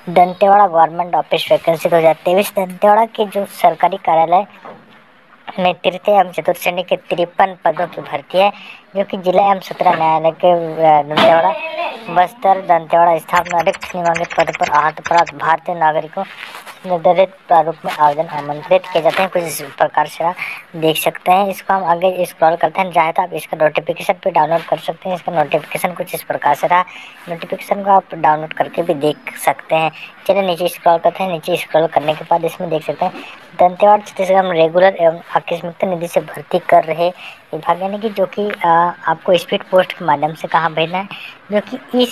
Dantewada government office vacancy 2023। Dantewada के जो सरकारी कार्यालय में तृतीय एवं चतुर्थ श्रेणी के 53 पदों की भर्ती है, जो कि जिला एवं सत्र न्यायालय के दंतेवाड़ा, बस्तर, दंतेवाड़ा स्थान में रिक्त नियमित पद पर आहत प्राप्त भारतीय नागरिकों निर्धारित प्रारूप में आवेदन आमंत्रित किए जाते हैं। कुछ इस प्रकार से आप देख सकते हैं। इसको हम आगे स्क्रॉल करते हैं, चाहे तो आप इसका नोटिफिकेशन भी डाउनलोड कर सकते हैं। इसका नोटिफिकेशन कुछ इस प्रकार से रहा। नोटिफिकेशन को आप डाउनलोड करके भी देख सकते हैं। चलिए नीचे स्क्रॉल करते हैं। नीचे स्क्रॉल करने के बाद इसमें देख सकते हैं दंतेवाड़ा छत्तीसगढ़ में रेगुलर एवं आकस्मिक निधि से भर्ती कर रहे विभाग, यानी कि जो कि आपको स्पीड पोस्ट के माध्यम से कहाँ भेजना है, जो कि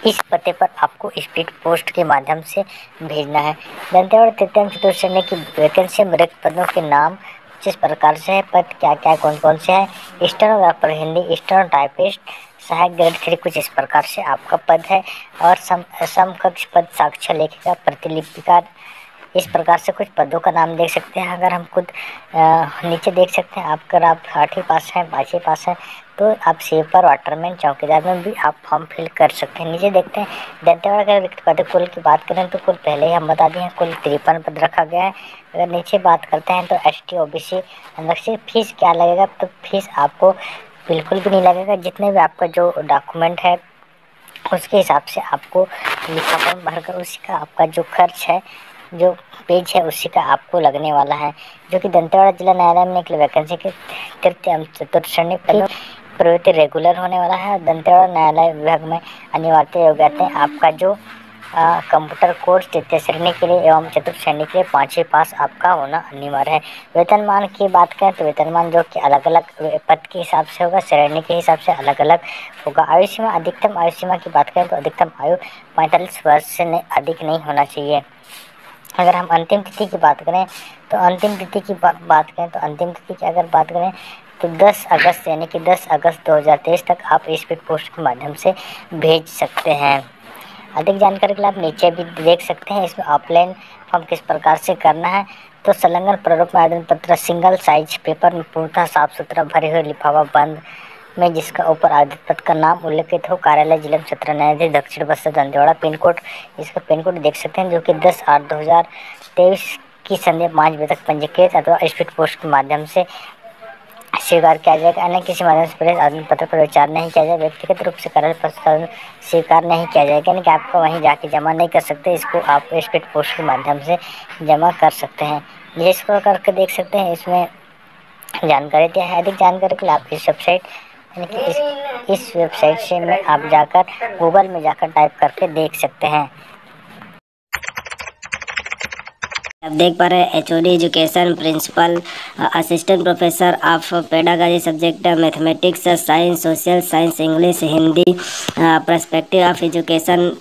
इस पते पर आपको स्पीड पोस्ट के माध्यम से भेजना है। दंतेवाड़ा तृतीय चतुर्थ श्रेणी की वैकेंसी में रिक्त पदों के नाम जिस प्रकार से है, पद क्या क्या कौन कौन से हैं, स्टेनोग्राफर हिंदी, स्टेनो टाइपिस्ट, सहायक ग्रेड 3 कुछ इस प्रकार से आपका पद है, और समकक्ष पद साक्ष्य लेखिका, प्रतिलिपिकार, इस प्रकार से कुछ पदों का नाम देख सकते हैं। अगर हम खुद नीचे देख सकते हैं, अगर आप 8वीं पास हैं, 5वीं पास हैं, तो आप स्वीपर, वाटरमैन, चौकीदार में भी आप फॉर्म फिल कर सकते हैं। नीचे देखते हैं दंतेवाड़ा के रिक्त पद कुल की बात करें तो कुल पहले ही हम बता दिए हैं, कुल 53 पद रखा गया है। अगर नीचे बात करते हैं तो ST OBC आरक्षित फीस क्या लगेगा, तो फीस आपको बिल्कुल भी नहीं लगेगा। जितने भी आपका जो डॉक्यूमेंट है उसके हिसाब से आपको लिखा फॉर्म भरकर उसी का आपका जो खर्च है, जो पेज है, उसी का आपको लगने वाला है। जो कि दंतेवाड़ा जिला न्यायालय में निकले वैकेंसी के तृतीय एवं चतुर्थ श्रेणी की प्रवृत्ति रेगुलर होने वाला है। दंतेवाड़ा न्यायालय विभाग में अनिवार्य योग्यता आपका जो कंप्यूटर कोर्स तृतीय श्रेणी के लिए एवं चतुर्थ श्रेणी के लिए 5वीं पास आपका होना अनिवार्य है। वेतनमान की बात करें तो वेतनमान जो कि अलग अलग पद के हिसाब से होगा, श्रेणी के हिसाब से अलग अलग होगा। आयु सीमा, अधिकतम आयु सीमा की बात करें तो अधिकतम आयु 45 वर्ष से अधिक नहीं होना चाहिए। अगर हम अंतिम तिथि की बात करें तो अंतिम तिथि की बात करें तो अंतिम तिथि की अगर बात करें तो 10 अगस्त, यानी कि 10 अगस्त 2023 तक आप स्पीड पोस्ट के माध्यम से भेज सकते हैं। अधिक जानकारी के लिए आप नीचे भी देख सकते हैं। इसमें ऑफलाइन फॉर्म किस प्रकार से करना है, तो संलग्न प्रारूप में आवेदन पत्र सिंगल साइज पेपर में पूर्णतः साफ सुथरा भरे हुए लिफाफा बंद में, जिसका ऊपर आवेदन पत्र का नाम उल्लेखित हो, कार्यालय जिला सत्र न्यायाधीश दक्षिण बस्तर दंतेवाड़ा, पिन कोड, इसका पिन कोड देख सकते हैं, जो कि 10/8/2023 की संध्या 5 बजे तक पंजीकृत अथवा स्पीड पोस्ट के माध्यम से स्वीकार किया जाएगा। अन्य किसी माध्यम से प्रेस आवेदन पत्र पर विचार नहीं किया जाए। व्यक्तिगत रूप से कार्यालय पर स्वीकार नहीं किया जाएगा, यानी कि आपको वहीं जाके जमा नहीं कर सकते। इसको आप स्पीड पोस्ट के माध्यम से जमा कर सकते हैं। जिसको करके देख सकते हैं इसमें जानकारी दिया है। अधिक जानकारी के लिए आप इस वेबसाइट, यानी कि इस वेबसाइट से में आप जाकर गूगल में जाकर टाइप करके देख सकते हैं। आप देख पा रहे हैं HOD education, principal, assistant professor of pedagogy subject mathematics, science, social science, English, Hindi, perspective of education,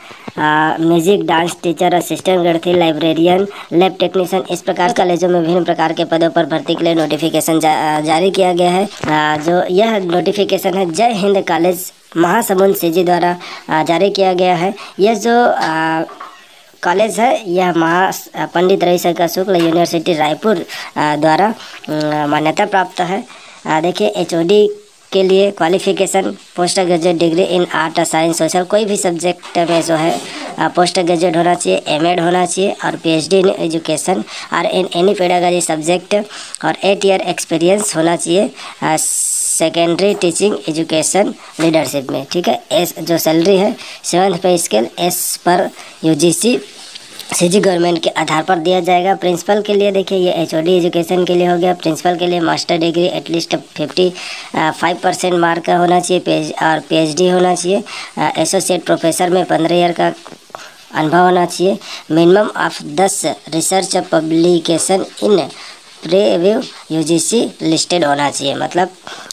music, dance teacher, assistant grade 3, librarian, lab technician, इस प्रकार कॉलेजों में विभिन्न प्रकार के पदों पर भर्ती के लिए नोटिफिकेशन जारी किया गया है। जो यह नोटिफिकेशन है जय हिंद कॉलेज महासमुंद CG द्वारा जारी किया गया है। यह जो कॉलेज है यह पंडित रविशंकर शुक्ल यूनिवर्सिटी रायपुर द्वारा मान्यता प्राप्त है। देखिए HOD के लिए qualification post graduate degree in art, science, social, कोई भी सब्जेक्ट में जो है पोस्ट ग्रेजुएट होना चाहिए, MAd होना चाहिए, और PhD इन एजुकेशन और इन एनी पेडागॉजी सब्जेक्ट, और 8 ईयर एक्सपीरियंस होना चाहिए सेकेंडरी टीचिंग एजुकेशन लीडरशिप में। ठीक है। एस जो सैलरी है 7th पे स्केल S पर UGC CG गवर्नमेंट के आधार पर दिया जाएगा। प्रिंसिपल के लिए देखिए ये HOD एजुकेशन के लिए हो गया। प्रिंसिपल के लिए मास्टर डिग्री एटलीस्ट 55% मार्क का होना चाहिए और PhD होना चाहिए। एसोसिएट प्रोफेसर में 15 ईयर का अनुभव होना चाहिए। Minimum of 10 research publication in preview UGC listed होना चाहिए, मतलब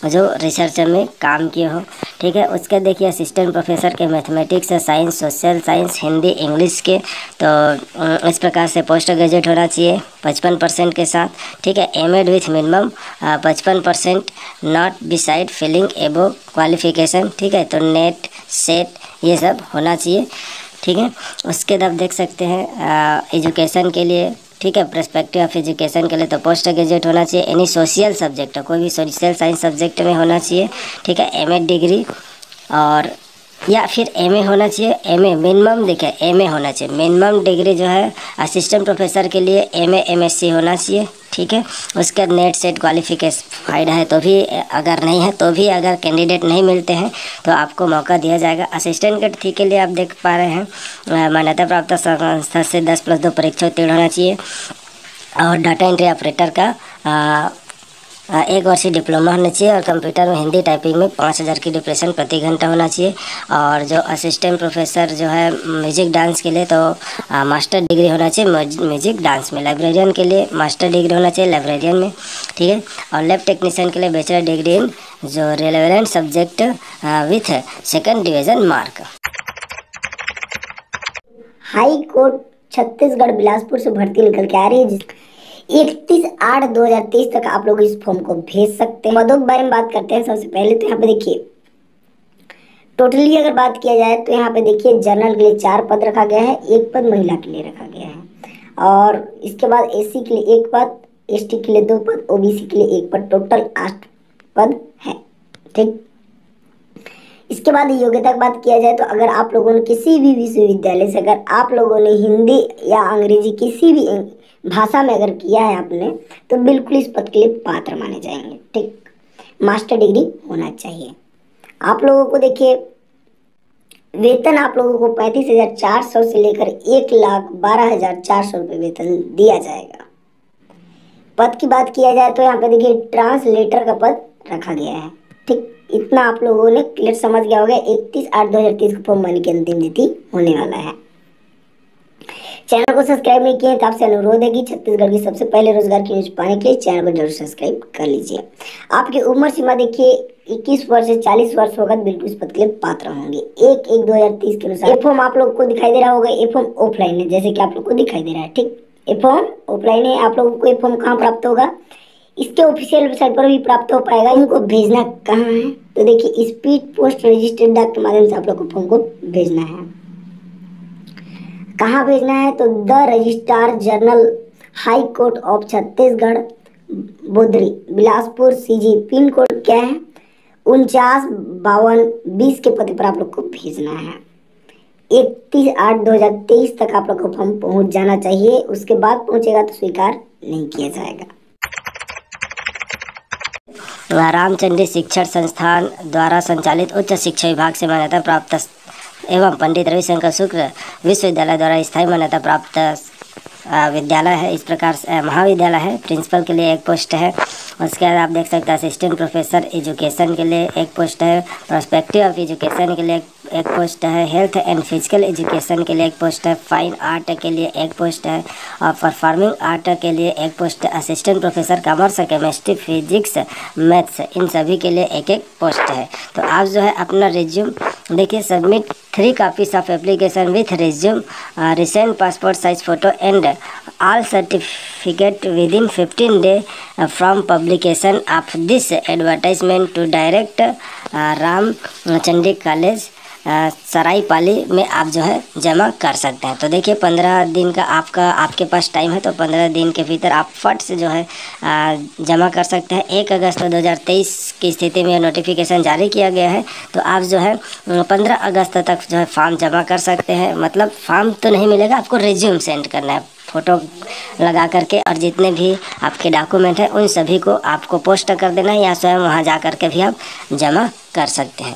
जो रिसर्च में काम किए हो। ठीक है। उसके देखिए असिस्टेंट प्रोफेसर के mathematics, science, social science, Hindi, English के, तो इस प्रकार से पोस्ट ग्रेजुएट होना चाहिए 55% के साथ। ठीक है। MAd with minimum 55% not beside filling above qualification. ठीक है। तो नेट सेट ये सब होना चाहिए। ठीक है। उसके बाद देख सकते हैं एजुकेशन के लिए, ठीक है, पर्सपेक्टिव ऑफ एजुकेशन के लिए तो पोस्ट ग्रेजुएट होना चाहिए। एनी सोशल सब्जेक्ट, कोई भी सोशल साइंस सब्जेक्ट में होना चाहिए। ठीक है। MAd डिग्री और या फिर एमए होना चाहिए। एमए मिनिमम देखिए, एमए होना चाहिए। मिनिमम डिग्री जो है असिस्टेंट प्रोफेसर के लिए एमए एमएससी होना चाहिए, ठीक है। उसके बाद नेट सेट क्वालिफिकेशन है तो भी, अगर नहीं है तो भी, अगर कैंडिडेट नहीं मिलते हैं तो आपको मौका दिया जाएगा। असिस्टेंट कैट के लिए आप देख पा रहे हैं मान्यता प्राप्त संस्था से 10+2 परीक्षा उत्तीर्ण होना चाहिए और डाटा एंट्री ऑपरेटर का 1 वर्षीय डिप्लोमा होना चाहिए और कंप्यूटर में हिंदी टाइपिंग में 5000 की डिप्रेशन प्रति घंटा होना चाहिए। और जो असिस्टेंट प्रोफेसर जो है म्यूजिक डांस के लिए तो मास्टर डिग्री होना चाहिए म्यूजिक डांस में। लाइब्रेरियन के लिए मास्टर डिग्री होना चाहिए लाइब्रेरियन में, ठीक है। और लैब टेक्नीशियन के लिए बैचलर डिग्री इन जो relevant subject with 2nd division mark. High court Chhattisgarh Bilaspur से भर्ती निकल के आ रही है, 31/8/2023 तक आप लोग इस फॉर्म को भेज सकते हैं। पदों के बारे में बात करते हैं। सबसे पहले तो यहाँ पे देखिए, टोटली अगर बात किया जाए तो यहाँ पे देखिए जनरल के लिए 4 पद रखा गया है, 1 पद महिला के लिए रखा गया है। और इसके बाद एससी के लिए 1 पद, एसटी के लिए 2 पद, ओबीसी के लिए 1 पद, टोटल 8 पद है, ठीक। इसके बाद योग्यता की बात किया जाए तो अगर आप लोगों ने किसी भी विश्वविद्यालय से अगर आप लोगों ने हिंदी या अंग्रेजी किसी भी भाषा में अगर किया है आपने तो बिल्कुल इस पद के लिए पात्र माने जाएंगे, ठीक। मास्टर डिग्री होना चाहिए। आप लोगों को देखिए वेतन आप लोगों को 35,400 से लेकर 1,12,400 रुपये वेतन दिया जाएगा। पद की बात किया जाए तो यहाँ पे देखिए ट्रांसलेटर का पद रखा गया है, ठीक। इतना आप लोगों ने क्लियर समझ गया होगा। 31/8/2023 को फॉर्म भरने की अंतिम तिथि होने वाला है। चैनल को सब्सक्राइब नहीं किए तो आपसे अनुरोध है कि छत्तीसगढ़ की सबसे पहले रोजगार की न्यूज पाने के लिए चैनल को जरूर सब्सक्राइब कर लीजिए। आपकी उम्र सीमा देखिए 21 वर्ष से 40 वर्ष होगा, बिल्कुल इस पद के लिए पात्र होंगे। 1/1/2023 के अनुसार ये फॉर्म आप लोग को दिखाई दे रहा होगा। ये फॉर्म ऑफलाइन है, जैसे कि आप लोग को दिखाई दे रहा है, ठीक। ये फॉर्म ऑफलाइन है। आप लोगों को ये फॉर्म कहाँ प्राप्त होगा? इसके ऑफिशियल वेबसाइट पर भी प्राप्त हो पाएगा। इनको भेजना कहाँ है तो देखिए स्पीड पोस्ट रजिस्टर्ड डाक के माध्यम से आप लोग को फॉर्म को भेजना है। कहाँ भेजना है तो the registrar general high court of Chhattisgarh Bodri Bilaspur CG, pin code क्या है 495220 के पते पर आप लोग को भेजना है। 31/8/2023 तक आप लोग को फॉर्म पहुंच जाना चाहिए। उसके बाद पहुंचेगा तो स्वीकार नहीं किया जाएगा। रामचंद्री शिक्षण संस्थान द्वारा संचालित उच्च शिक्षा विभाग से मान्यता प्राप्त एवं पंडित रविशंकर शुक्ल विश्वविद्यालय द्वारा स्थायी मान्यता प्राप्त विद्यालय है। इस प्रकार से महाविद्यालय है। प्रिंसिपल के लिए 1 पोस्ट है। उसके बाद आप देख सकते हैं असिस्टेंट प्रोफेसर एजुकेशन के लिए 1 पोस्ट है। प्रोस्पेक्टिव ऑफ एजुकेशन के लिए 1 पोस्ट है। हेल्थ एंड फिजिकल एजुकेशन के लिए 1 पोस्ट है। फाइन आर्ट के लिए 1 पोस्ट है और परफॉर्मिंग आर्ट के लिए 1 पोस्ट है। Assistant professor commerce, chemistry, physics, maths, इन सभी के लिए 1-1 पोस्ट है। तो आप जो है अपना रिज्यूम देखिए, submit 3 copies of application with resume, recent passport size photo and all certificate within 15 days from publication of this advertisement to direct Ramchandri college Saraipali में आप जो है जमा कर सकते हैं। तो देखिए 15 दिन का आपके पास टाइम है, तो 15 दिन के भीतर आप फट से जो है जमा कर सकते हैं। 1 अगस्त 2023 की स्थिति में नोटिफिकेशन जारी किया गया है। तो आप जो है 15 अगस्त तक जो है फॉर्म जमा कर सकते हैं। मतलब फॉर्म तो नहीं मिलेगा, आपको रिज्यूम सेंड करना है फ़ोटो लगा करके, और जितने भी आपके डॉक्यूमेंट हैं उन सभी को आपको पोस्ट कर देना है या स्वयं वहाँ जा कर के भी आप जमा कर सकते हैं।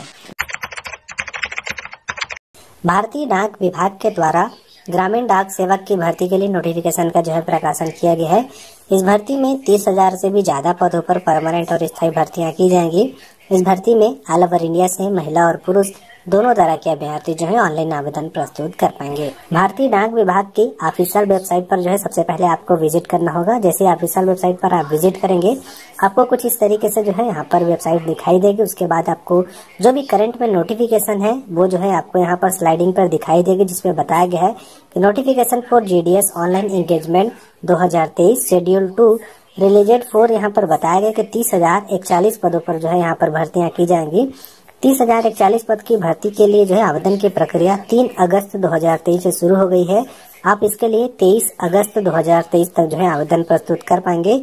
भारतीय डाक विभाग के द्वारा ग्रामीण डाक सेवक की भर्ती के लिए नोटिफिकेशन का जो है प्रकाशन किया गया है। इस भर्ती में 30,000 से भी ज्यादा पदों पर परमानेंट और स्थायी भर्तियां की जाएंगी। इस भर्ती में ऑल ओवर इंडिया से महिला और पुरुष दोनों तरह के अभ्यर्थी जो है ऑनलाइन आवेदन प्रस्तुत कर पाएंगे। भारतीय डाक विभाग की ऑफिशियल वेबसाइट पर जो है सबसे पहले आपको विजिट करना होगा। जैसे ऑफिशियल वेबसाइट पर आप विजिट करेंगे, आपको कुछ इस तरीके से जो है यहाँ पर वेबसाइट दिखाई देगी। उसके बाद आपको जो भी करंट में नोटिफिकेशन है वो जो है आपको यहाँ पर स्लाइडिंग पर दिखाई देगी, जिसमें बताया गया है कि notification for GDS online engagement 2023 schedule 2 released 4 यहाँ पर बताया गया कि 30,041 पदों पर जो है यहाँ पर भर्तियां की जाएंगी। 30,041 पद की भर्ती के लिए जो है आवेदन की प्रक्रिया 3 अगस्त 2023 से शुरू हो गई है। आप इसके लिए 23 अगस्त 2023 तक जो है आवेदन प्रस्तुत कर पाएंगे।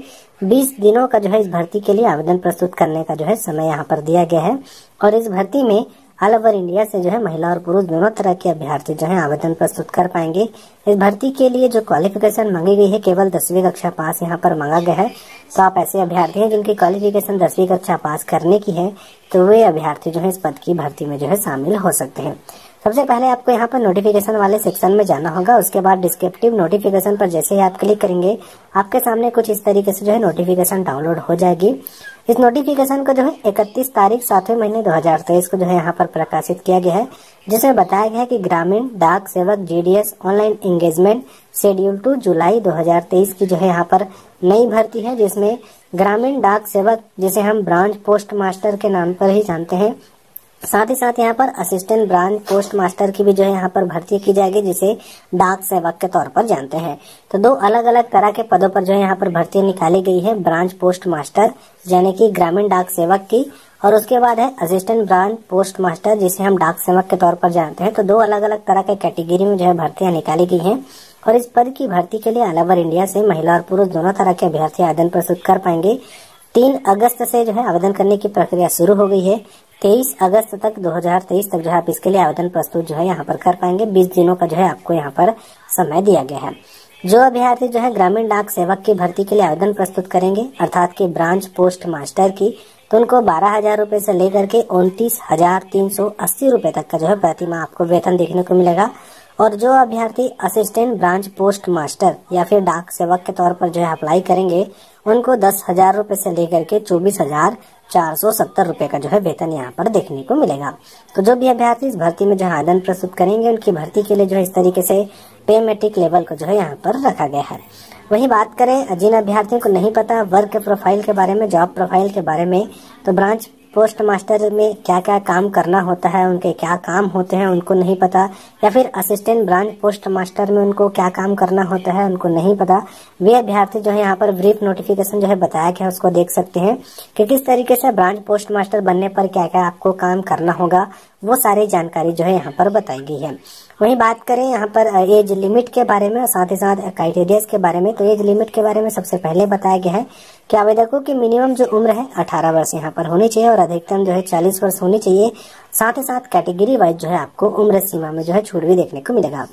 20 दिनों का जो है इस भर्ती के लिए आवेदन प्रस्तुत करने का जो है समय यहाँ पर दिया गया है। और इस भर्ती में ऑल ओवर इंडिया से जो है महिला और पुरुष दोनों तरह के अभ्यर्थी जो है आवेदन प्रस्तुत कर पाएंगे। इस भर्ती के लिए जो क्वालिफिकेशन मांगी गई है केवल 10वीं कक्षा पास यहाँ पर मांगा गया है। तो आप ऐसे अभ्यर्थी हैं जिनकी क्वालिफिकेशन 10वीं कक्षा पास करने की है तो वे अभ्यर्थी जो है इस पद की भर्ती में जो है शामिल हो सकते हैं। सबसे पहले आपको यहाँ पर नोटिफिकेशन वाले सेक्शन में जाना होगा। उसके बाद डिस्क्रिप्टिव नोटिफिकेशन पर जैसे ही आप क्लिक करेंगे आपके सामने कुछ इस तरीके से जो है नोटिफिकेशन डाउनलोड हो जाएगी। इस नोटिफिकेशन को जो है 31 तारीख 7वें महीने 2023 को जो है यहाँ पर प्रकाशित किया गया है, जिसमें बताया गया है कि ग्रामीण डाक सेवक जीडीएस ऑनलाइन एंगेजमेंट शेड्यूल 2 जुलाई 2023 की जो है यहाँ पर नई भर्ती है, जिसमें ग्रामीण डाक सेवक जिसे हम ब्रांच पोस्ट मास्टर के नाम पर ही जानते हैं, साथ ही साथ यहाँ पर असिस्टेंट ब्रांच पोस्ट मास्टर की भी जो है यहाँ पर भर्ती की जाएगी, जिसे डाक सेवक के तौर पर जानते हैं। तो दो अलग अलग तरह के पदों पर जो है यहाँ पर भर्ती निकाली गई है, ब्रांच पोस्ट मास्टर यानी कि ग्रामीण डाक सेवक की, और उसके बाद है असिस्टेंट ब्रांच पोस्ट मास्टर जिसे हम डाक सेवक के तौर पर जानते हैं। तो दो अलग अलग तरह के कैटेगरी में जो है भर्तियां निकाली गई हैं और इस पद की भर्ती के लिए ऑल ओवर इंडिया से महिला और पुरुष दोनों तरह के अभ्यर्थी आवेदन प्रस्तुत कर पाएंगे। 3 अगस्त से जो है आवेदन करने की प्रक्रिया शुरू हो गई है। 23 अगस्त तक 2023 तक जो है आप इसके लिए आवेदन प्रस्तुत जो है यहाँ पर कर पाएंगे। 20 दिनों का जो है आपको यहाँ पर समय दिया गया है। जो अभ्यर्थी जो है ग्रामीण डाक सेवक की भर्ती के लिए आवेदन प्रस्तुत करेंगे अर्थात कि ब्रांच पोस्ट मास्टर की, तो उनको 12,000 रूपये से लेकर के 29,380 रूपये तक का जो है प्रति माह आपको वेतन देखने को मिलेगा। और जो अभ्यर्थी असिस्टेंट ब्रांच पोस्ट मास्टर या फिर डाक सेवक के तौर पर जो है अप्लाई करेंगे उनको 10,000 रूपये से लेकर के 24,470 रूपये का जो है वेतन यहाँ पर देखने को मिलेगा। तो जो भी अभ्यर्थी इस भर्ती में जो है आवेदन प्रस्तुत करेंगे उनकी भर्ती के लिए जो है इस तरीके से पे मैट्रिक लेवल को जो है यहाँ पर रखा गया है। वही बात करें जिन अभ्यर्थियों को नहीं पता वर्क प्रोफाइल के बारे में, जॉब प्रोफाइल के बारे में, तो ब्रांच पोस्ट मास्टर में क्या क्या काम करना होता है, उनके क्या काम होते हैं उनको नहीं पता, या फिर असिस्टेंट ब्रांच पोस्ट मास्टर में उनको क्या काम करना होता है उनको नहीं पता, वे अभ्यर्थी जो है यहाँ पर ब्रीफ नोटिफिकेशन जो है बताया गया है उसको देख सकते हैं कि किस तरीके से ब्रांच पोस्ट मास्टर बनने पर क्या क्या आपको काम करना होगा, वो सारी जानकारी जो है यहाँ पर बताई गई है। वही बात करें यहाँ पर एज लिमिट के बारे में और साथ ही साथ क्राइटेरिया के बारे में, तो एज लिमिट के बारे में सबसे पहले बताया गया है कि आवेदकों की मिनिमम जो उम्र है 18 वर्ष यहाँ पर होनी चाहिए और अधिकतम जो है 40 वर्ष होनी चाहिए। साथ ही साथ कैटेगरी वाइज जो है आपको उम्र सीमा में जो है छूट भी देखने को मिलेगा।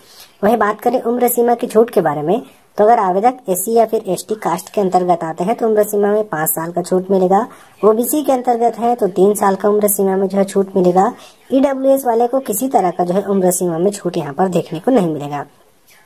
वही बात करें उम्र सीमा की छूट के बारे में, तो अगर आवेदक एससी या फिर एसटी कास्ट के अंतर्गत आते हैं तो उम्र सीमा में 5 साल का छूट मिलेगा। ओबीसी के अंतर्गत है तो 3 साल का उम्र सीमा में जो है छूट मिलेगा। ईडब्ल्यूएस वाले को किसी तरह का जो है उम्र सीमा में छूट यहाँ पर देखने को नहीं मिलेगा।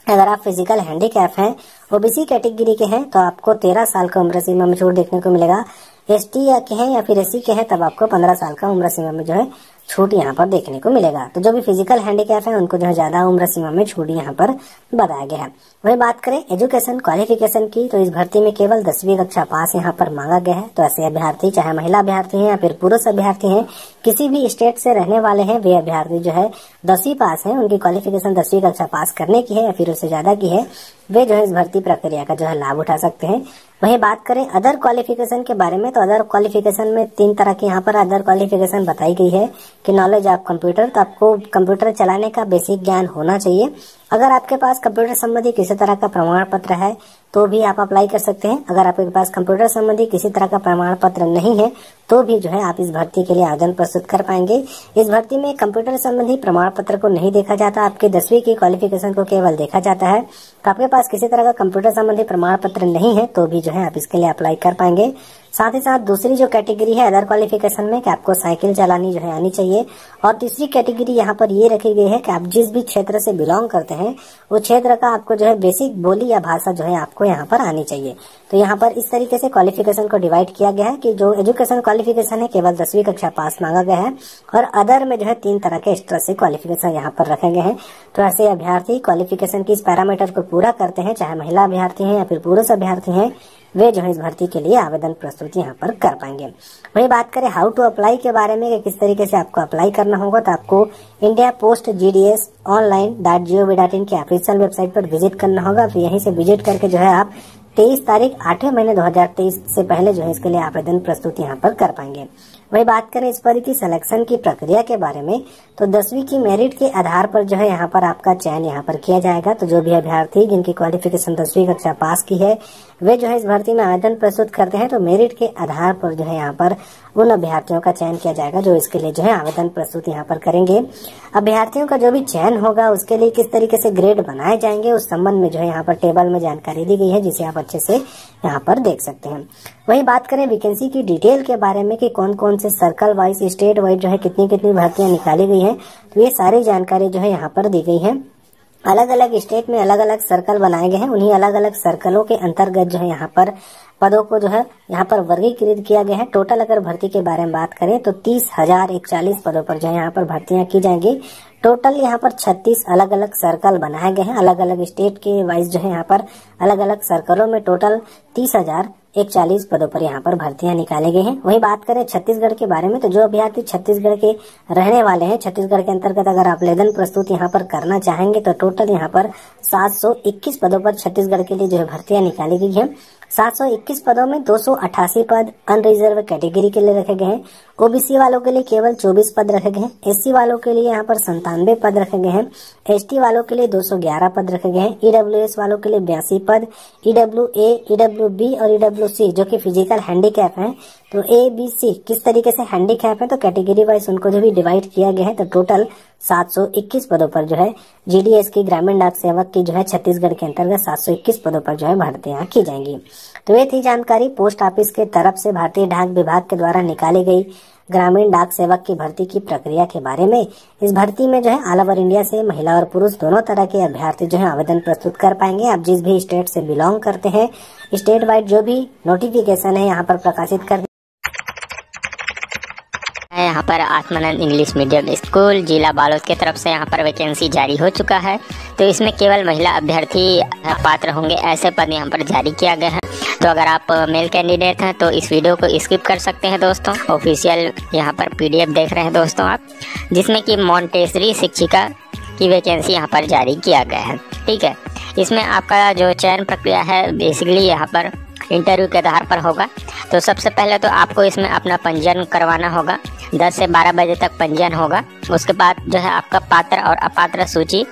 अगर आप फिजिकल हैंडीकैप हैं, ओबीसी कैटेगरी के हैं, तो आपको 13 साल का उम्र सीमा में छूट देखने को मिलेगा। एसटी या के हैं या फिर एससी के हैं तब आपको 15 साल का उम्र सीमा में जो है छूट यहाँ पर देखने को मिलेगा। तो जो भी फिजिकल हैंडीकैप है उनको जो है ज्यादा उम्र सीमा में छूट यहाँ पर बताया गया है। वही बात करें एजुकेशन क्वालिफिकेशन की, तो इस भर्ती में केवल 10वीं कक्षा पास यहाँ पर मांगा गया है। तो ऐसे अभ्यर्थी चाहे महिला अभ्यर्थी हैं या फिर पुरुष अभ्यर्थी हैं, किसी भी स्टेट से रहने वाले हैं, वे अभ्यर्थी जो है 10वीं पास है, उनकी क्वालिफिकेशन 10वीं कक्षा पास करने की है या फिर उससे ज्यादा की है, वे जो है इस भर्ती प्रक्रिया का जो है लाभ उठा सकते हैं। वही बात करें अदर क्वालिफिकेशन के बारे में, तो अदर क्वालिफिकेशन में 3 तरह की यहाँ पर अदर क्वालिफिकेशन बताई गई है कि नॉलेज ऑफ कंप्यूटर, तो आपको कंप्यूटर चलाने का बेसिक ज्ञान होना चाहिए। अगर आपके पास कंप्यूटर संबंधी किसी तरह का प्रमाण पत्र है तो भी आप अप्लाई कर सकते हैं। अगर आपके पास कंप्यूटर संबंधी किसी तरह का प्रमाण पत्र नहीं है तो भी जो है आप इस भर्ती के लिए आवेदन प्रस्तुत कर पाएंगे। इस भर्ती में कंप्यूटर संबंधी प्रमाण पत्र को नहीं देखा जाता, आपके 10वीं की क्वालिफिकेशन को केवल देखा जाता है। तो आपके पास किसी तरह का कंप्यूटर संबंधी प्रमाण पत्र नहीं है तो भी जो है आप इसके लिए अप्लाई कर पाएंगे। साथ ही साथ दूसरी जो कैटेगरी है अदर क्वालिफिकेशन में कि आपको साइकिल चलानी जो है आनी चाहिए। और तीसरी कैटेगरी यहाँ पर ये रखी गई है कि आप जिस भी क्षेत्र से बिलोंग करते हैं वो क्षेत्र का आपको जो है बेसिक बोली या भाषा जो है आपको यहाँ पर आनी चाहिए। तो यहाँ पर इस तरीके से क्वालिफिकेशन को डिवाइड किया गया है कि जो एजुकेशन क्वालिफिकेशन है केवल 10वीं कक्षा पास मांगा गया है और अदर में जो है 3 तरह के एक्स्ट्रा से क्वालिफिकेशन यहाँ पर रखे गए हैं। तो ऐसे अभ्यर्थी क्वालिफिकेशन की इस पैरामीटर को पूरा करते हैं, चाहे महिला अभ्यर्थी हैं या फिर पुरुष अभ्यर्थी हैं, वे जो है इस भर्ती के लिए आवेदन प्रस्तुत यहाँ पर कर पाएंगे। वही बात करें हाउ टू अप्लाई के बारे में कि किस तरीके से आपको अप्लाई करना होगा, तो आपको इंडिया पोस्ट GDS online.gov.in की ऑफिशियल वेबसाइट पर विजिट करना होगा। फिर यहीं से विजिट करके जो है आप 23 तारीख 8वें महीने 2023 से पहले जो है इसके लिए आवेदन प्रस्तुत यहाँ पर कर पाएंगे। वही बात करें इस पर की सिलेक्शन की प्रक्रिया के बारे में, तो 10वीं की मेरिट के आधार पर जो है यहाँ पर आपका चयन यहाँ पर किया जाएगा। तो जो भी अभ्यर्थी जिनकी क्वालिफिकेशन 10वीं कक्षा पास की है वे जो है इस भर्ती में आवेदन प्रस्तुत करते हैं तो मेरिट के आधार पर जो है यहाँ पर उन अभ्यर्थियों का चयन किया जाएगा जो इसके लिए जो है आवेदन प्रस्तुत यहाँ पर करेंगे। अभ्यर्थियों का जो भी चयन होगा उसके लिए किस तरीके से ग्रेड बनाए जाएंगे उस संबंध में जो है यहाँ पर टेबल में जानकारी दी गई है, जिसे आप अच्छे से यहाँ पर देख सकते हैं। वही बात करें वैकेंसी की डिटेल के बारे में कि कौन कौन से सर्कल वाइज, स्टेट वाइज जो है कितनी कितनी भर्तियां निकाली गई है, तो ये सारी जानकारी जो है यहाँ पर दी गई है। अलग अलग स्टेट में अलग अलग सर्कल बनाए गए हैं, उन्हीं अलग अलग सर्कलों के अंतर्गत जो है यहाँ पर पदों को जो है यहाँ पर वर्गीकृत किया गया है। टोटल अगर भर्ती के बारे में बात करें तो 30,041 पदों पर जो है यहाँ पर भर्तियां की जाएंगी। टोटल यहाँ पर 36 अलग अलग सर्कल बनाए गए हैं, अलग अलग स्टेट के वाइज जो है यहाँ पर अलग अलग सर्कलों में टोटल 30,041 पदों पर यहाँ पर भर्तियां निकाले गए हैं। वही बात करें छत्तीसगढ़ के बारे में तो जो अभ्यर्थी छत्तीसगढ़ के रहने वाले हैं, छत्तीसगढ़ के अंतर्गत अगर आप आवेदन प्रस्तुत यहाँ पर करना चाहेंगे तो टोटल यहाँ पर 721 पदों पर छत्तीसगढ़ के लिए जो है भर्तियां निकाली गई है। 721 पदों में 288 पद अनरिजर्व कैटेगरी के लिए रखे गए हैं। ओबीसी वालों के लिए केवल 24 पद रखे गए हैं। एससी वालों के लिए यहाँ पर 97 पद रखे गए हैं। एसटी वालों के लिए 211 पद रखे गए हैं। ईडब्ल्यूएस वालों के लिए 82 पद। ईडब्ल्यूए, ईडब्ल्यूबी और ईडब्ल्यूसी जो कि फिजिकल हैंडीकैप हैं, तो ए बी सी किस तरीके से हैंडीकैप है तो कैटेगरी वाइज उनको जो भी डिवाइड किया गया है। तो टोटल 721 पदों पर जो है जीडीएस की, ग्रामीण डाक सेवक की जो है छत्तीसगढ़ के अंतर्गत 721 पदों पर जो है भर्तियां की जाएंगी। तो ये थी जानकारी पोस्ट ऑफिस के तरफ से भारतीय डाक विभाग के द्वारा निकाली गई ग्रामीण डाक सेवक की भर्ती की प्रक्रिया के बारे में। इस भर्ती में जो है ऑल ओवर इंडिया से महिला और पुरुष दोनों तरह के अभ्यर्थी जो है आवेदन प्रस्तुत कर पाएंगे। आप जिस भी स्टेट से बिलोंग करते हैं, स्टेट वाइड जो भी नोटिफिकेशन है यहाँ पर प्रकाशित कर यहाँ पर आत्मानंद इंग्लिश मीडियम स्कूल जिला बालोद की तरफ से यहाँ पर वैकेंसी जारी हो चुका है। तो इसमें केवल महिला अभ्यर्थी पात्र होंगे, ऐसे पद यहाँ पर जारी किया गया है। तो अगर आप मेल कैंडिडेट हैं तो इस वीडियो को स्किप कर सकते हैं दोस्तों। ऑफिशियल यहाँ पर पीडीएफ देख रहे हैं दोस्तों आप, जिसमें कि मॉन्टेसरी शिक्षिका की वैकेंसी यहाँ पर जारी किया गया है। ठीक है, इसमें आपका जो चयन प्रक्रिया है बेसिकली यहाँ पर इंटरव्यू के आधार पर होगा। तो सबसे पहले तो आपको इसमें अपना पंजीयन करवाना होगा। 10 से 12 बजे तक पंजीयन होगा। उसके बाद जो है आपका पात्र और अपात्र सूची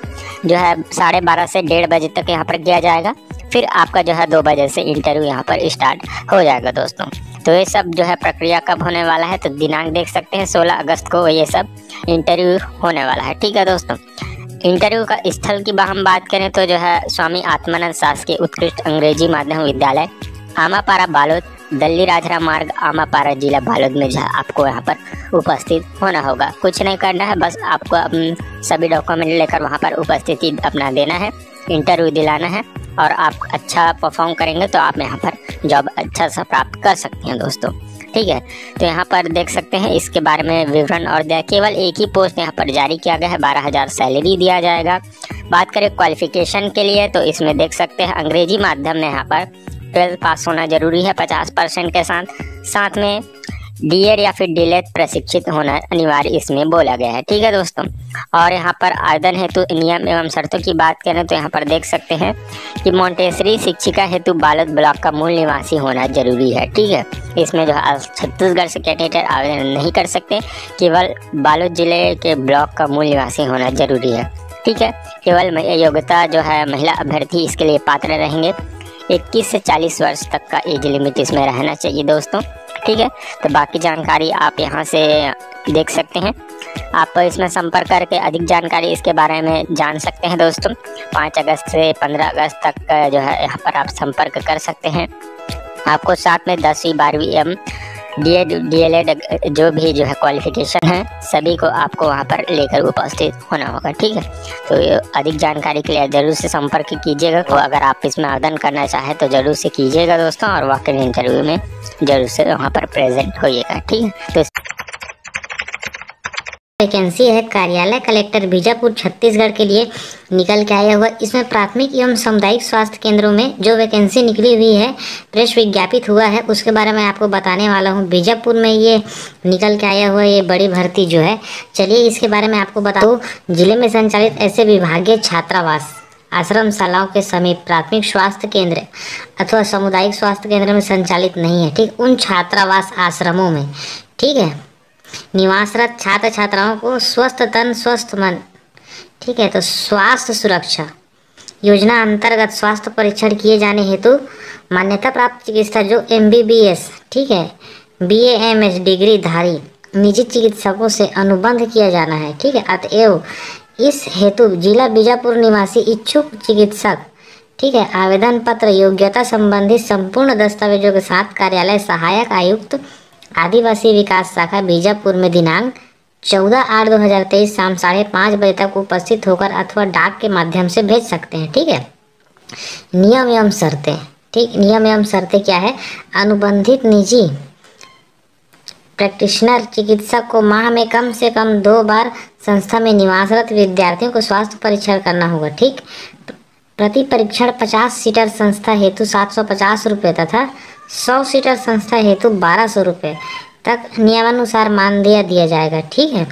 जो है 12:30 से 1:30 बजे तक यहाँ पर किया जाएगा। फिर आपका जो है 2 बजे से इंटरव्यू यहाँ पर स्टार्ट हो जाएगा दोस्तों। तो ये सब जो है प्रक्रिया कब होने वाला है तो दिनांक देख सकते हैं, 16 अगस्त को ये सब इंटरव्यू होने वाला है। ठीक है दोस्तों, इंटरव्यू का स्थल की हम बात करें तो जो है स्वामी आत्मानंद शासकीय उत्कृष्ट अंग्रेजी माध्यम विद्यालय, आमापारा बालोद, दल्ली राजरा मार्ग, आमापारा जिला बालोद में जो है आपको यहाँ पर उपस्थित होना होगा। कुछ नहीं करना है, बस आपको सभी डॉक्यूमेंट लेकर वहाँ पर उपस्थिति अपना देना है, इंटरव्यू दिलाना है और आप अच्छा परफॉर्म करेंगे तो आप यहाँ पर जॉब अच्छा सा प्राप्त कर सकते हैं दोस्तों। ठीक है, तो यहाँ पर देख सकते हैं इसके बारे में विवरण और केवल एक ही पोस्ट यहाँ पर जारी किया गया है। 12,000 सैलरी दिया जाएगा। बात करें क्वालिफिकेशन के लिए तो इसमें देख सकते हैं अंग्रेजी माध्यम में यहाँ पर 12th पास होना जरूरी है 50% के साथ में डीएड या फिर डीएलएड प्रशिक्षित होना अनिवार्य इसमें बोला गया है। ठीक है दोस्तों, और यहाँ पर आवेदन हेतु नियम एवं शर्तों की बात करें तो यहाँ पर देख सकते हैं कि मॉन्टेसरी शिक्षिका हेतु बालोद ब्लॉक का मूल निवासी होना जरूरी है। ठीक है, इसमें जो है छत्तीसगढ़ से कैंडिडेट आवेदन नहीं कर सकते, केवल बालोद जिले के ब्लॉक का मूल निवासी होना जरूरी है। ठीक है, केवल योग्यता जो है महिला अभ्यर्थी इसके लिए पात्र रहेंगे। 21 से 40 वर्ष तक का एज लिमिट इसमें रहना चाहिए दोस्तों। ठीक है, तो बाकी जानकारी आप यहाँ से देख सकते हैं। आप इसमें संपर्क करके अधिक जानकारी इसके बारे में जान सकते हैं दोस्तों। 5 अगस्त से 15 अगस्त तक जो है यहाँ पर आप संपर्क कर सकते हैं। आपको साथ में 10वीं 12वीं एवं डीएड डीएलएड जो भी जो है क्वालिफिकेशन है सभी को आपको वहाँ पर लेकर उपस्थित होना होगा। ठीक है, तो अधिक जानकारी के लिए जरूर से संपर्क कीजिएगा। तो अगर आप इसमें आवेदन करना चाहें तो जरूर से कीजिएगा दोस्तों, और वॉक इन इंटरव्यू में जरूर से वहाँ पर प्रेजेंट होइएगा। ठीक है, तो वैकेंसी है कार्यालय कलेक्टर बीजापुर छत्तीसगढ़ के लिए निकल के आया हुआ। इसमें प्राथमिक एवं सामुदायिक स्वास्थ्य केंद्रों में जो वैकेंसी निकली हुई है, प्रेस विज्ञापित हुआ है, उसके बारे में आपको बताने वाला हूं। बीजापुर में ये निकल के आया हुआ ये बड़ी भर्ती जो है, चलिए इसके बारे में आपको बता दूं। जिले में संचालित ऐसे विभागीय छात्रावास आश्रमशालाओं के समीप प्राथमिक स्वास्थ्य केंद्र अथवा सामुदायिक स्वास्थ्य केंद्र में संचालित नहीं है। ठीक, उन छात्रावास आश्रमों में, ठीक है, निवासरत छात्र छात्राओं को स्वस्थ तन स्वस्थ मन, ठीक है, तो स्वास्थ्य सुरक्षा योजना अंतर्गत स्वास्थ्य परीक्षण किए जाने हेतु मान्यता प्राप्त चिकित्सा जो MBBS, ठीक है, BAMS डिग्री धारी निजी चिकित्सकों से अनुबंध किया जाना है। ठीक है, अतएव इस हेतु जिला बीजापुर निवासी इच्छुक चिकित्सक, ठीक है, आवेदन पत्र योग्यता संबंधी संपूर्ण दस्तावेजों के साथ कार्यालय सहायक आयुक्त आदिवासी विकास शाखा बीजापुर में दिनांक 14/8/2023 शाम 5:30 बजे तक उपस्थित होकर अथवा डाक के माध्यम से भेज सकते हैं। ठीक है। नियम एवं शर्तें, ठीक, नियम एवं शर्तें क्या है? अनुबंधित निजी प्रैक्टिशनर चिकित्सक को माह में कम से कम 2 बार संस्था में निवासरत विद्यार्थियों को स्वास्थ्य परीक्षण करना होगा। ठीक, प्रति परीक्षण 50 सीटर संस्था हेतु 750 रुपये तथा 100 सीटर संस्था हेतु 1200 रुपये तक नियमानुसार मानदेय दिया जाएगा। ठीक है,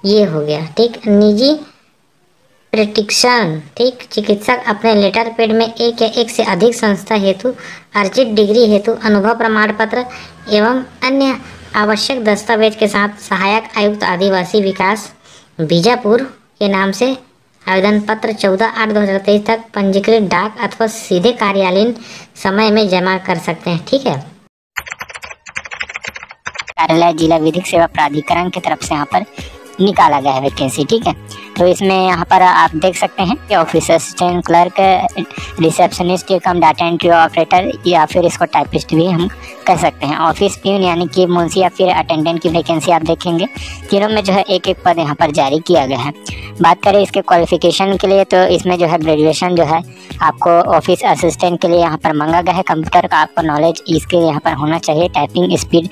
ये हो गया। ठीक, निजी प्रैक्टिशनर, ठीक, चिकित्सक अपने लेटर पेड में एक या एक से अधिक संस्था हेतु अर्जित डिग्री हेतु अनुभव प्रमाण पत्र एवं अन्य आवश्यक दस्तावेज के साथ सहायक आयुक्त आदिवासी विकास बीजापुर के नाम से आवेदन पत्र 14/8/2023 तक पंजीकृत डाक अथवा सीधे कार्यालयीन समय में जमा कर सकते हैं। ठीक है। कार्यालय जिला विधिक सेवा प्राधिकरण की तरफ से यहाँ पर निकाला गया है वैकेंसी। ठीक है, तो इसमें यहाँ पर आप देख सकते हैं कि ऑफिस असिस्टेंट, क्लर्क, रिसेप्शनिस्ट कम डाटा एंट्री ऑपरेटर या फिर इसको टाइपिस्ट भी हम कह सकते हैं। ऑफिस प्यून यानी कि मुंशी या फिर अटेंडेंट की वैकेंसी आप देखेंगे। तीनों में जो है एक एक पद यहाँ पर जारी किया गया है। बात करें इसके क्वालिफिकेशन के लिए तो इसमें जो है ग्रेजुएशन जो है आपको ऑफिस असिस्टेंट के लिए यहाँ पर मांगा गया है। कंप्यूटर का आपको नॉलेज इसके यहाँ पर होना चाहिए, टाइपिंग स्पीड।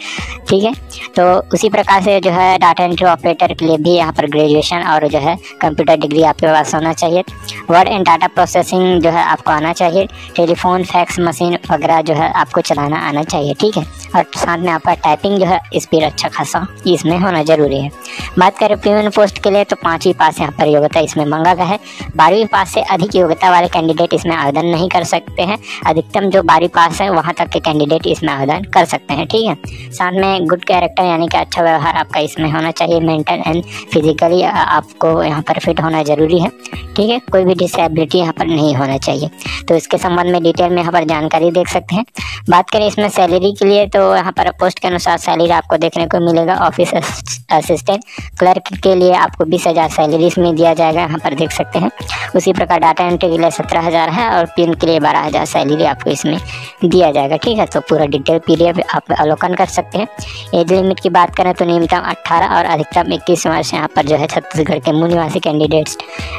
ठीक है, तो उसी प्रकार से जो है डाटा एंट्री ऑपरेटर के लिए भी यहाँ पर ग्रेजुएशन और जो है कंप्यूटर डिग्री आपके पास होना चाहिए। वर्ड एंड डाटा प्रोसेसिंग जो है आपको आना चाहिए। टेलीफोन, फैक्स मशीन वगैरह जो है आपको चलाना आना चाहिए। ठीक है, और साथ में आपका टाइपिंग जो है स्पीड अच्छा खासा इसमें होना जरूरी है। बात करें प्यून पोस्ट के लिए तो 5वीं पास यहाँ पर योग्यता इसमें मांगा गया है। 12वीं पास से अधिक योग्यता वाले कैंडिडेट इसमें आवेदन नहीं कर सकते हैं। अधिकतम जो 12वीं पास है वहाँ तक के कैंडिडेट इसमें आवेदन कर सकते हैं। ठीक है, साथ में गुड कैरेक्टर यानी कि अच्छा व्यवहार आपका इसमें होना चाहिए। मेंटल एंड फिजिकली आपको यहाँ पर फिट होना जरूरी है। ठीक है, कोई भी डिसेबिलिटी यहाँ पर नहीं होना चाहिए। तो इसके संबंध में डिटेल में यहाँ पर जानकारी देख सकते हैं। बात करें इसमें सैलरी के लिए तो यहाँ पर पोस्ट के अनुसार सैलरी आपको देखने को मिलेगा। ऑफिस असिस्टेंट, क्लर्क के लिए आपको 20,000 सैलरी इसमें दिया जाएगा, यहाँ पर देख सकते हैं। उसी प्रकार डाटा एंट्री के लिए 17,000 है और पिन के लिए 12,000 सैलरी आपको इसमें दिया जाएगा। ठीक है, तो पूरा डिटेल पीडीएफ आप अवलोकन कर सकते हैं। एज लिमिट की बात करें तो न्यूनतम 18 और अधिकतम 21 वर्ष यहाँ पर जो है छत्तीसगढ़ के मूल निवासी कैंडिडेट्स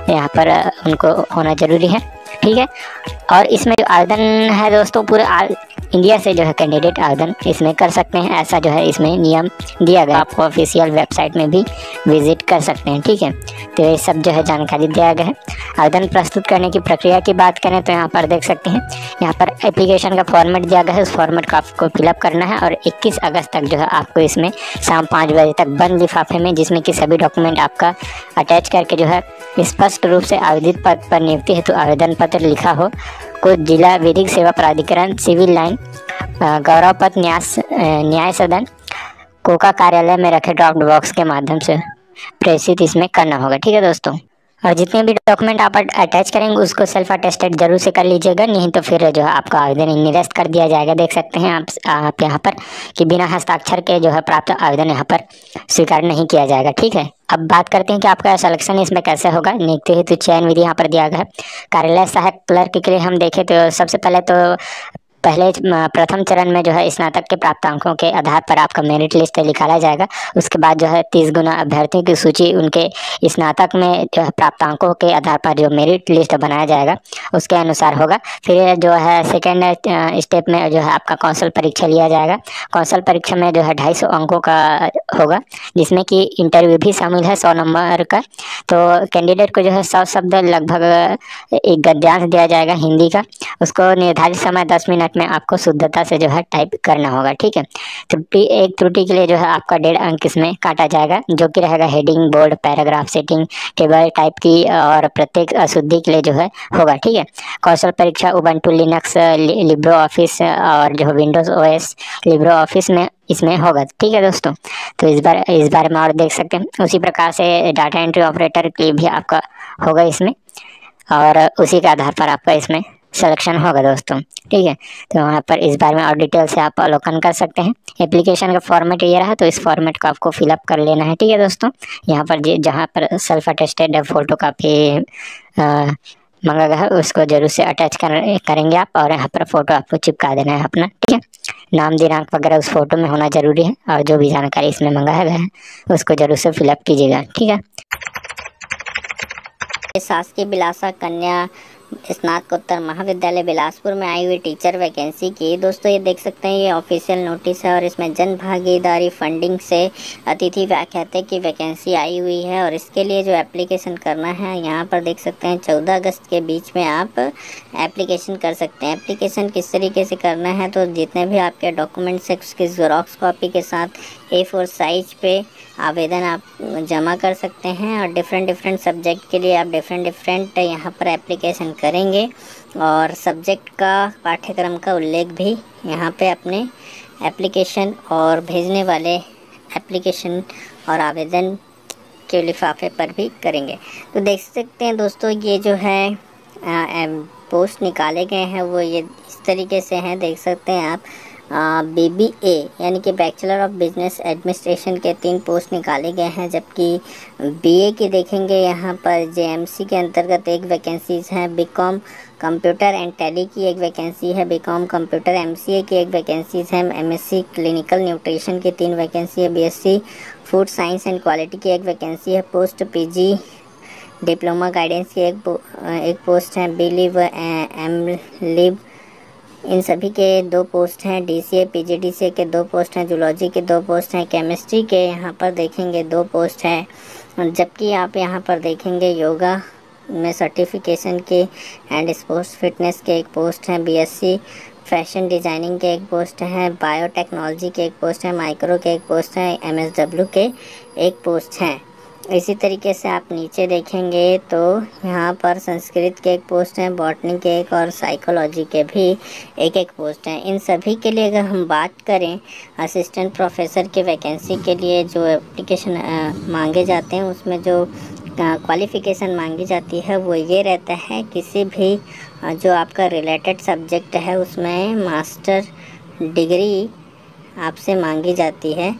यहाँ पर उनको होना जरूरी है। ठीक है, और इसमें जो आवेदन है दोस्तों पूरे इंडिया से जो है कैंडिडेट आवेदन इसमें कर सकते हैं। ऐसा जो है इसमें नियम दिया गया, आपको ऑफिशियल वेबसाइट में भी विजिट कर सकते हैं। ठीक है, तो ये सब जो है जानकारी दिया गया है। आवेदन प्रस्तुत करने की प्रक्रिया की बात करें तो यहाँ पर देख सकते हैं, यहाँ पर एप्लीकेशन का फॉर्मेट दिया गया है। उस फॉर्मेट को आपको फिलअप करना है और 21 अगस्त तक जो है आपको इसमें शाम 5 बजे तक बंद लिफाफे में, जिसमें कि सभी डॉक्यूमेंट आपका अटैच करके जो है स्पष्ट रूप से आवेदित पद पर नियुक्ति हेतु आवेदन पत्र लिखा हो को जिला विधिक सेवा प्राधिकरण, सिविल लाइन, गौरव पथ न्याय सदन, कोका कार्यालय में रखे ड्रॉप बॉक्स के माध्यम से प्रेषित इसमें करना होगा। ठीक है दोस्तों, और जितने भी डॉक्यूमेंट आप अटैच करेंगे उसको सेल्फ अटेस्टेड जरूर से कर लीजिएगा, नहीं तो फिर जो है आपका आवेदन निरस्त कर दिया जाएगा। देख सकते हैं आप यहाँ पर कि बिना हस्ताक्षर के जो है प्राप्त आवेदन यहाँ पर स्वीकार नहीं किया जाएगा। ठीक है, अब बात करते हैं कि आपका सिलेक्शन इसमें कैसे होगा। नियुक्ति हेतु चयन विधि यहाँ पर दिया गया है। कार्यालय सहायक क्लर्क के लिए हम देखें तो सबसे पहले तो प्रथम चरण में जो है स्नातक के प्राप्तांकों के आधार पर आपका मेरिट लिस्ट निकाला जाएगा। उसके बाद जो है 30 गुना अभ्यर्थियों की सूची उनके स्नातक में जो है प्राप्तांकों के आधार पर जो मेरिट लिस्ट बनाया जाएगा उसके अनुसार होगा। फिर जो है सेकेंड स्टेप में जो है आपका कौशल परीक्षा लिया जाएगा। कौशल परीक्षा में जो है 250 अंकों का होगा, जिसमें कि इंटरव्यू भी शामिल है 100 नंबर का। तो कैंडिडेट को जो है 100 शब्द लगभग एक गद्यांश दिया जाएगा हिंदी का। उसको निर्धारित समय 10 मिनट में आपको शुद्धता से जो है टाइप करना होगा। ठीक है, एक त्रुटि के लिए जो है आपका 1.5 अंक इसमें काटा जाएगा, जो कि रहेगा heading, board, paragraph, setting, table type की और प्रत्येक अशुद्धि के लिए जो है होगा। ठीक है, कौशल परीक्षा उबंटू लिनक्स, लिब्रो ऑफिस और जो विंडोज ओएस लिब्रो ऑफिस में इसमें होगा। ठीक है दोस्तों, तो इस बारे में और देख सकते हैं। उसी प्रकार से डाटा एंट्री ऑपरेटर के लिए भी आपका होगा इसमें, और उसी के आधार पर आपका इसमें सिलेक्शन होगा दोस्तों। ठीक है, तो वहाँ पर इस बारे में और डिटेल से आप अवलोकन कर सकते हैं। एप्लीकेशन का फॉर्मेट ये रहा, तो इस फॉर्मेट को आपको फिलअप कर लेना है। ठीक है दोस्तों, यहाँ पर जहाँ पर सेल्फ अटेस्टेड फोटो कापी मांगा गया है उसको जरूर से अटैच करेंगे आप, और यहाँ पर फोटो आपको चिपका देना है अपना। ठीक है, नाम दिनांक वगैरह उस फोटो में होना जरूरी है, और जो भी जानकारी इसमें मंगाया गया है उसको जरूर से फिलअप कीजिएगा। ठीक है, शासकीय बिलासा कन्या स्नातकोत्तर महाविद्यालय बिलासपुर में आई हुई टीचर वैकेंसी की दोस्तों ये देख सकते हैं, ये ऑफिशियल नोटिस है और इसमें जन भागीदारी फंडिंग से अतिथि व्याख्याता की वैकेंसी आई हुई है। और इसके लिए जो एप्लीकेशन करना है यहाँ पर देख सकते हैं 14 अगस्त के बीच में आप एप्लीकेशन कर सकते हैं। एप्लीकेशन किस तरीके से करना है, तो जितने भी आपके डॉक्यूमेंट्स है उसकी ज़ेरॉक्स कॉपी के साथ A4 साइज पे आवेदन आप जमा कर सकते हैं, और डिफरेंट सब्जेक्ट के लिए आप डिफरेंट यहाँ पर एप्लीकेशन करेंगे, और सब्जेक्ट का पाठ्यक्रम का उल्लेख भी यहाँ पे अपने एप्लीकेशन और भेजने वाले एप्लीकेशन और आवेदन के लिफाफे पर भी करेंगे। तो देख सकते हैं दोस्तों, ये जो है पोस्ट निकाले गए हैं वो ये इस तरीके से हैं, देख सकते हैं आप। BBA यानी कि बैचलर ऑफ बिजनेस एडमिनिस्ट्रेशन के 3 पोस्ट निकाले गए हैं, जबकि BA की देखेंगे यहाँ पर JMC के अंतर्गत 1 वैकेंसीज हैं, BCom कंप्यूटर एंड टैली की 1 वैकेंसी है, BCom कंप्यूटर MCA की 1 वैकेंसीज है, MSc क्लिनिकल न्यूट्रिशन की 3 वैकेंसी है, BSc food science and quality की 1 वैकेंसी है, पोस्ट PG डिप्लोमा गाइडेंस की एक पोस्ट है, BLiv MLiv इन सभी के 2 पोस्ट हैं, DCA PGDCA के 2 पोस्ट हैं, जूलॉजी के 2 पोस्ट हैं, केमिस्ट्री के यहाँ पर देखेंगे 2 पोस्ट हैं, जबकि आप यहाँ पर देखेंगे योगा में सर्टिफिकेशन के एंड स्पोर्ट्स फिटनेस के 1 पोस्ट हैं, BSc फैशन डिज़ाइनिंग के 1 पोस्ट हैं, बायोटेक्नोलॉजी के 1 पोस्ट हैं, माइक्रो के 1 पोस्ट हैं, MSW के 1 पोस्ट हैं। इसी तरीके से आप नीचे देखेंगे तो यहाँ पर संस्कृत के 1 पोस्ट हैं, बॉटनी के 1 और साइकोलॉजी के भी 1 पोस्ट हैं। इन सभी के लिए अगर हम बात करें असिस्टेंट प्रोफेसर के वैकेंसी के लिए जो एप्लीकेशन मांगे जाते हैं उसमें जो क्वालिफ़िकेशन मांगी जाती है वो ये रहता है, किसी भी जो आपका रिलेटेड सब्जेक्ट है उसमें मास्टर डिग्री आपसे मांगी जाती है।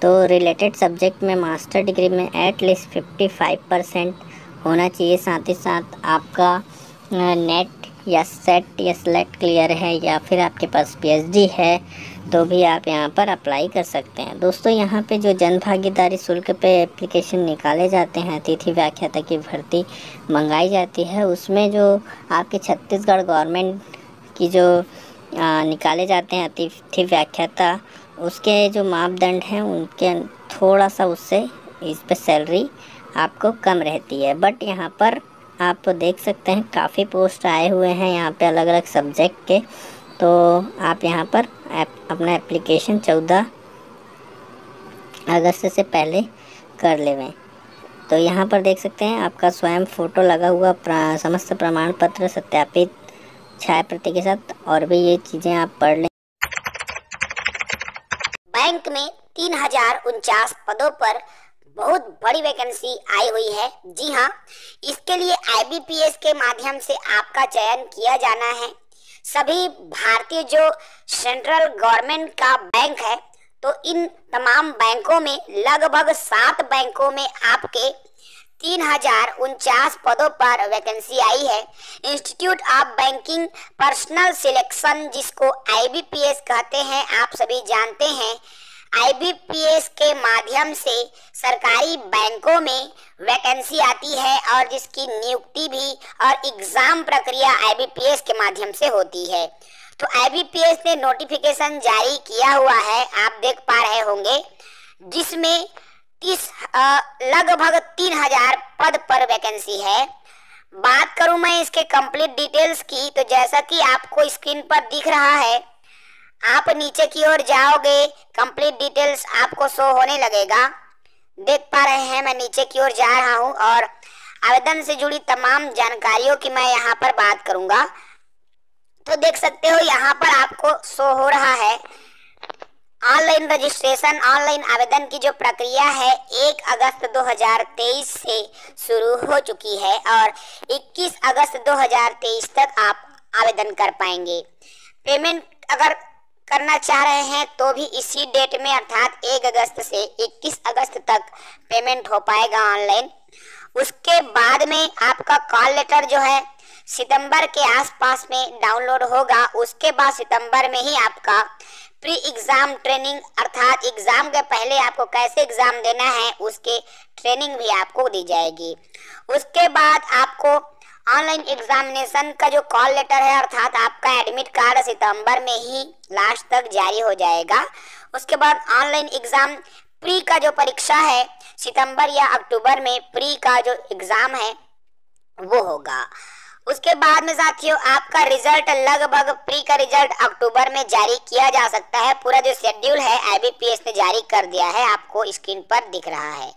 तो रिलेटेड सब्जेक्ट में मास्टर डिग्री में एटलीस्ट 55% होना चाहिए, साथ ही साथ आपका नेट या सेट या स्लेट क्लियर है या फिर आपके पास PhD है तो भी आप यहाँ पर अप्लाई कर सकते हैं। दोस्तों यहाँ पे जो जन भागीदारी शुल्क पे एप्लीकेशन निकाले जाते हैं, अतिथि व्याख्याता की भर्ती मंगाई जाती है, उसमें जो आपके छत्तीसगढ़ गवर्नमेंट की जो निकाले जाते हैं अतिथि व्याख्याता, उसके जो मापदंड हैं उनके थोड़ा सा उससे इस पर सैलरी आपको कम रहती है। बट यहाँ पर आप देख सकते हैं काफ़ी पोस्ट आए हुए हैं यहाँ पे अलग अलग सब्जेक्ट के, तो आप यहाँ पर अपना एप्लीकेशन 14 अगस्त से पहले कर लेवें। तो यहाँ पर देख सकते हैं आपका स्वयं फ़ोटो लगा हुआ समस्त प्रमाण पत्र सत्यापित छाया प्रति के साथ, और भी ये चीज़ें आप पढ़ लें। बैंक में 3049 पदों पर बहुत बड़ी वैकेंसी आई हुई है। जी हाँ, इसके लिए IBPS के माध्यम से आपका चयन किया जाना है। सभी भारतीय जो सेंट्रल गवर्नमेंट का बैंक है, तो इन तमाम बैंकों में लगभग 7 बैंकों में आपके 3049 पदों पर वैकेंसी आई है। Institute of banking personal selection, जिसको IBPS कहते हैं, आप सभी जानते हैं। IBPS के माध्यम से सरकारी बैंकों में वैकेंसी आती है और जिसकी नियुक्ति भी और एग्जाम प्रक्रिया IBPS के माध्यम से होती है। तो IBPS ने नोटिफिकेशन जारी किया हुआ है, आप देख पा रहे होंगे, जिसमें लगभग 3000 पद पर वैकेंसी है। बात करूं मैं इसके कंप्लीट डिटेल्स की, तो जैसा कि आपको स्क्रीन पर दिख रहा है, आप नीचे की ओर जाओगे, कंप्लीट डिटेल्स आपको शो होने लगेगा। देख पा रहे हैं मैं नीचे की ओर जा रहा हूं और आवेदन से जुड़ी तमाम जानकारियों की मैं यहाँ पर बात करूंगा। तो देख सकते हो यहाँ पर आपको शो हो रहा है ऑनलाइन रजिस्ट्रेशन, ऑनलाइन आवेदन की जो प्रक्रिया है 1 अगस्त 2023 से शुरू हो चुकी है और 21 अगस्त 2023 तक आप आवेदन कर पाएंगे। पेमेंट अगर करना चाह रहे हैं तो भी इसी डेट में अर्थात 1 अगस्त से 21 अगस्त तक पेमेंट हो पाएगा ऑनलाइन। उसके बाद में आपका कॉल लेटर जो है सितंबर के आसपास में डाउनलोड होगा। उसके बाद सितंबर में ही आपका प्री एग्जाम ट्रेनिंग अर्थात एग्जाम के पहले आपको कैसे एग्जाम देना है उसके ट्रेनिंग भी आपको दी जाएगी। उसके बाद आपको ऑनलाइन एग्जामिनेशन का जो कॉल लेटर है अर्थात आपका एडमिट कार्ड सितंबर में ही लास्ट तक जारी हो जाएगा। उसके बाद ऑनलाइन एग्जाम प्री का जो परीक्षा है सितंबर या अक्टूबर में प्री का जो एग्जाम है वो होगा। उसके बाद में साथियों आपका रिजल्ट लगभग प्री का रिजल्ट अक्टूबर में जारी किया जा सकता है। पूरा जो शेड्यूल है IBPS ने जारी कर दिया है, आपको स्क्रीन पर दिख रहा है।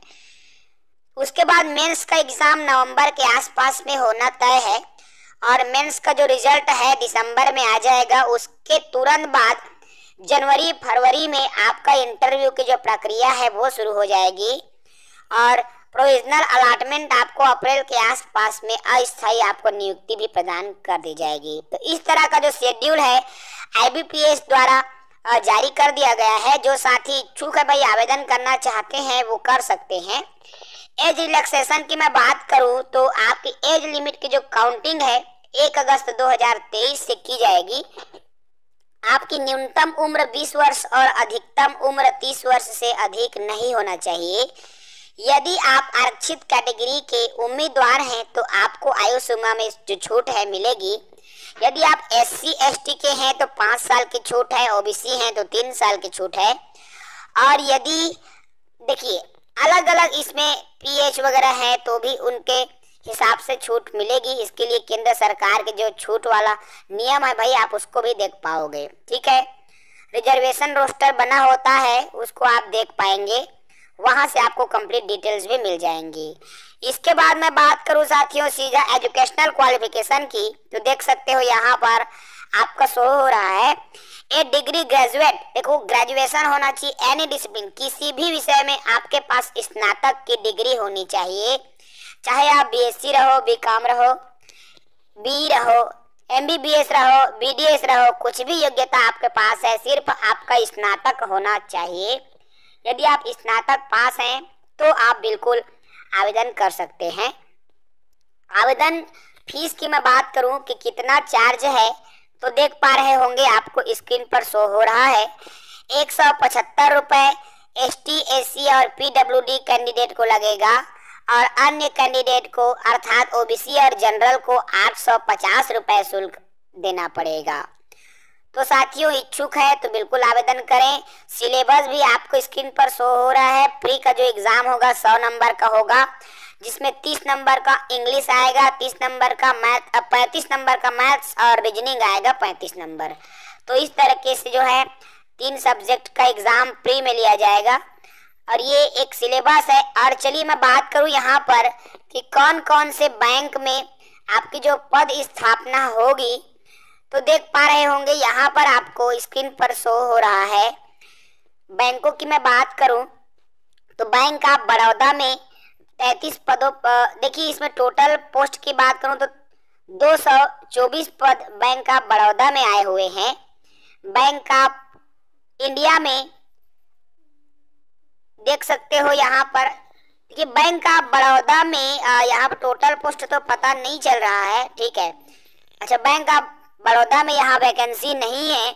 उसके बाद मेंस का एग्जाम नवंबर के आसपास में होना तय है और मेंस का जो रिजल्ट है दिसंबर में आ जाएगा। उसके तुरंत बाद जनवरी फरवरी में आपका इंटरव्यू की जो प्रक्रिया है वो शुरू हो जाएगी और प्रोविजनल अलॉटमेंट आपको अप्रैल के आसपास में अस्थायी आपको नियुक्ति भी प्रदान कर दी जाएगी। तो इस तरह का जो शेड्यूल है IBPS द्वारा जारी कर दिया गया है। जो साथी इच्छुक है भाई आवेदन करना चाहते हैं वो कर सकते हैं। एज रिलैक्सेशन की मैं बात करूं तो आपकी एज लिमिट की जो काउंटिंग है 1 अगस्त 2023 से की जाएगी। आपकी न्यूनतम उम्र 20 वर्ष और अधिकतम उम्र 30 वर्ष से अधिक नहीं होना चाहिए। यदि आप आरक्षित कैटेगरी के उम्मीदवार हैं तो आपको आयु सीमा में जो छूट है मिलेगी। यदि आप SC ST के हैं तो 5 साल की छूट है, OBC हैं तो 3 साल की छूट है। और यदि देखिए अलग अलग इसमें PH वगैरह है तो भी उनके हिसाब से छूट मिलेगी। इसके लिए केंद्र सरकार के जो छूट वाला नियम है भाई आप उसको भी देख पाओगे। ठीक है, रिजर्वेशन रोस्टर बना होता है उसको आप देख पाएंगे, वहां से आपको कंप्लीट डिटेल्स भी मिल जाएंगी। इसके बाद मैं बात करूं साथियों सीधा एजुकेशनल क्वालिफिकेशन की, तो देख सकते हो यहाँ पर आपका शो हो रहा है ए डिग्री ग्रेजुएट। देखो ग्रेजुएशन होना चाहिए एनी डिसिप्लिन, किसी भी विषय में आपके पास स्नातक की डिग्री होनी चाहिए। चाहे आप BSc रहो, BCom रहो, BE रहो, MBBS रहो, BDS रहो, कुछ भी योग्यता आपके पास है, सिर्फ आपका स्नातक होना चाहिए। यदि आप स्नातक पास हैं तो आप बिल्कुल आवेदन कर सकते हैं। आवेदन फीस की मैं बात करूं कि कितना चार्ज है तो देख पा रहे होंगे आपको स्क्रीन पर शो हो रहा है 175 रुपए ST SC और PWD कैंडिडेट को लगेगा और अन्य कैंडिडेट को अर्थात OBC और जनरल को 850 रुपए शुल्क देना पड़ेगा। तो साथियों इच्छुक है तो बिल्कुल आवेदन करें। सिलेबस भी आपको स्क्रीन पर शो हो रहा है। प्री का जो एग्जाम होगा 100 नंबर का होगा जिसमें 30 नंबर का इंग्लिश आएगा, 30 नंबर का मैथ, 35 नंबर का मैथ्स और रीजनिंग आएगा 35 नंबर। तो इस तरीके से जो है 3 सब्जेक्ट का एग्जाम प्री में लिया जाएगा और ये एक सिलेबस है। और चलिए मैं बात करूं यहाँ पर कि कौन कौन से बैंक में आपकी जो पद स्थापना होगी, तो देख पा रहे होंगे यहाँ पर आपको स्क्रीन पर शो हो रहा है। बैंकों की मैं बात करूं तो बैंक ऑफ बड़ौदा में 33 पदों पर, देखिए इसमें टोटल पोस्ट की बात करूं तो 224 पद बैंक ऑफ बड़ौदा में आए हुए हैं। बैंक ऑफ इंडिया में देख सकते हो यहाँ पर कि बैंक ऑफ बड़ौदा में यहाँ पर टोटल पोस्ट तो पता नहीं चल रहा है। ठीक है, अच्छा बैंक ऑफ बड़ौदा में यहाँ वैकेंसी नहीं है।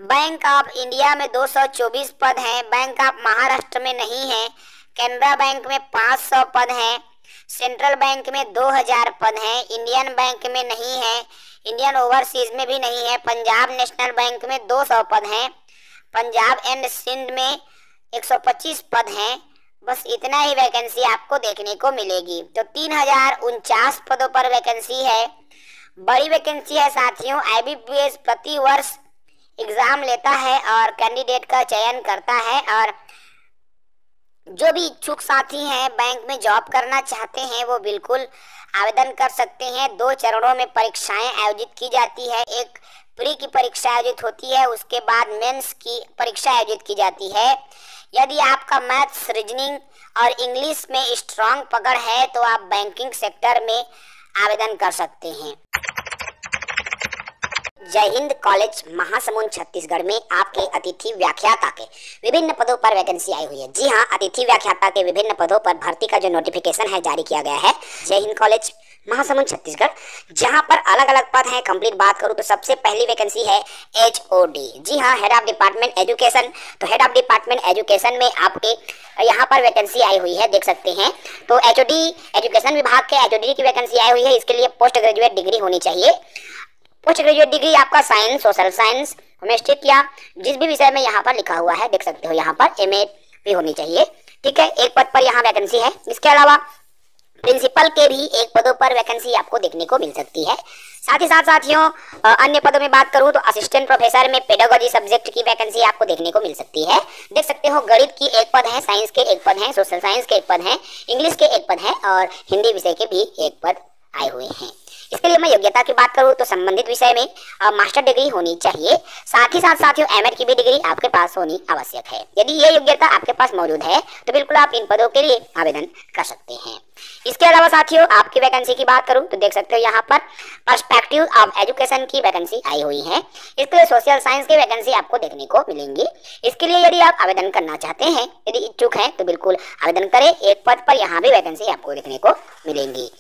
बैंक ऑफ इंडिया में 224 पद हैं। बैंक ऑफ महाराष्ट्र में नहीं है। कैनरा बैंक में 500 पद हैं। सेंट्रल बैंक में 2000 पद हैं। इंडियन बैंक में नहीं है। इंडियन ओवरसीज में भी नहीं है। पंजाब नेशनल बैंक में 200 पद हैं। पंजाब एंड सिंध में 125 पद हैं। बस इतना ही वैकेंसी आपको देखने को मिलेगी। तो 3049 पदों पर वैकेंसी है। बड़ी वैकेंसी है साथियों। IBPS प्रति वर्ष एग्जाम लेता है और कैंडिडेट का चयन करता है और जो भी इच्छुक साथी हैं बैंक में जॉब करना चाहते हैं वो बिल्कुल आवेदन कर सकते हैं। 2 चरणों में परीक्षाएं आयोजित की जाती है। एक प्री की परीक्षा आयोजित होती है, उसके बाद मेंस की परीक्षा आयोजित की जाती है। यदि आपका मैथ्स, रीजनिंग और इंग्लिश में स्ट्रांग पकड़ है तो आप बैंकिंग सेक्टर में आवेदन कर सकते हैं। जय हिंद कॉलेज महासमुंद छत्तीसगढ़ में आपके अतिथि व्याख्याता के विभिन्न पदों पर वैकेंसी आई हुई है। जी हाँ, अतिथि व्याख्याता के विभिन्न पदों पर भर्ती का जो नोटिफिकेशन है जारी किया गया है जय हिंद कॉलेज महासमुंद छत्तीसगढ़, जहां पर अलग अलग पद हैं। कंप्लीट बात करूं तो सबसे पहली वैकेंसी है HOD। जी हाँ, हेड ऑफ डिपार्टमेंट एजुकेशन। तो हेड ऑफ डिपार्टमेंट एजुकेशन में आपके यहाँ पर वैकेंसी आई हुई है, देख सकते हैं। तो HOD एजुकेशन विभाग के HOD की वैकेंसी आई हुई है। इसके लिए पोस्ट ग्रेजुएट डिग्री होनी चाहिए। पोस्ट ग्रेजुएट डिग्री आपका साइंस, सोशल साइंस, होमिस्टिक या जिस भी विषय में यहाँ पर लिखा हुआ है, देख सकते हो यहाँ पर MA भी होनी चाहिए। ठीक है, एक पद पर यहाँ वैकेंसी है। इसके अलावा प्रिंसिपल के भी एक पदों पर वैकेंसी आपको देखने को मिल सकती है। साथ ही साथ साथियों, अन्य पदों में बात करूं तो असिस्टेंट प्रोफेसर में पेडागोजी सब्जेक्ट की वैकेंसी आपको देखने को मिल सकती है। देख सकते हो, गणित की एक पद है, साइंस के एक पद है, सोशल साइंस के एक पद है, इंग्लिश के एक पद है और हिंदी विषय के भी एक पद आए हुए हैं। इसके लिए मैं योग्यता की बात करूं तो संबंधित विषय में मास्टर डिग्री होनी चाहिए। साथ ही साथ साथियों, MA की भी डिग्री आपके पास होनी आवश्यक है। यदि ये योग्यता आपके पास मौजूद है तो बिल्कुल आप इन पदों के लिए आवेदन कर सकते हैं। इसके अलावा साथियों, आपकी वैकेंसी की बात करूं तो देख सकते हो यहाँ पर पर्सपेक्टिव ऑफ एजुकेशन की वैकेंसी आई हुई है। इसके लिए सोशल साइंस की वैकेंसी आपको देखने को मिलेंगी। इसके लिए यदि आप आवेदन करना चाहते हैं, यदि इच्छुक हैं तो बिल्कुल आवेदन करें। एक पद पर यहाँ भी वैकेंसी आपको देखने को मिलेंगी।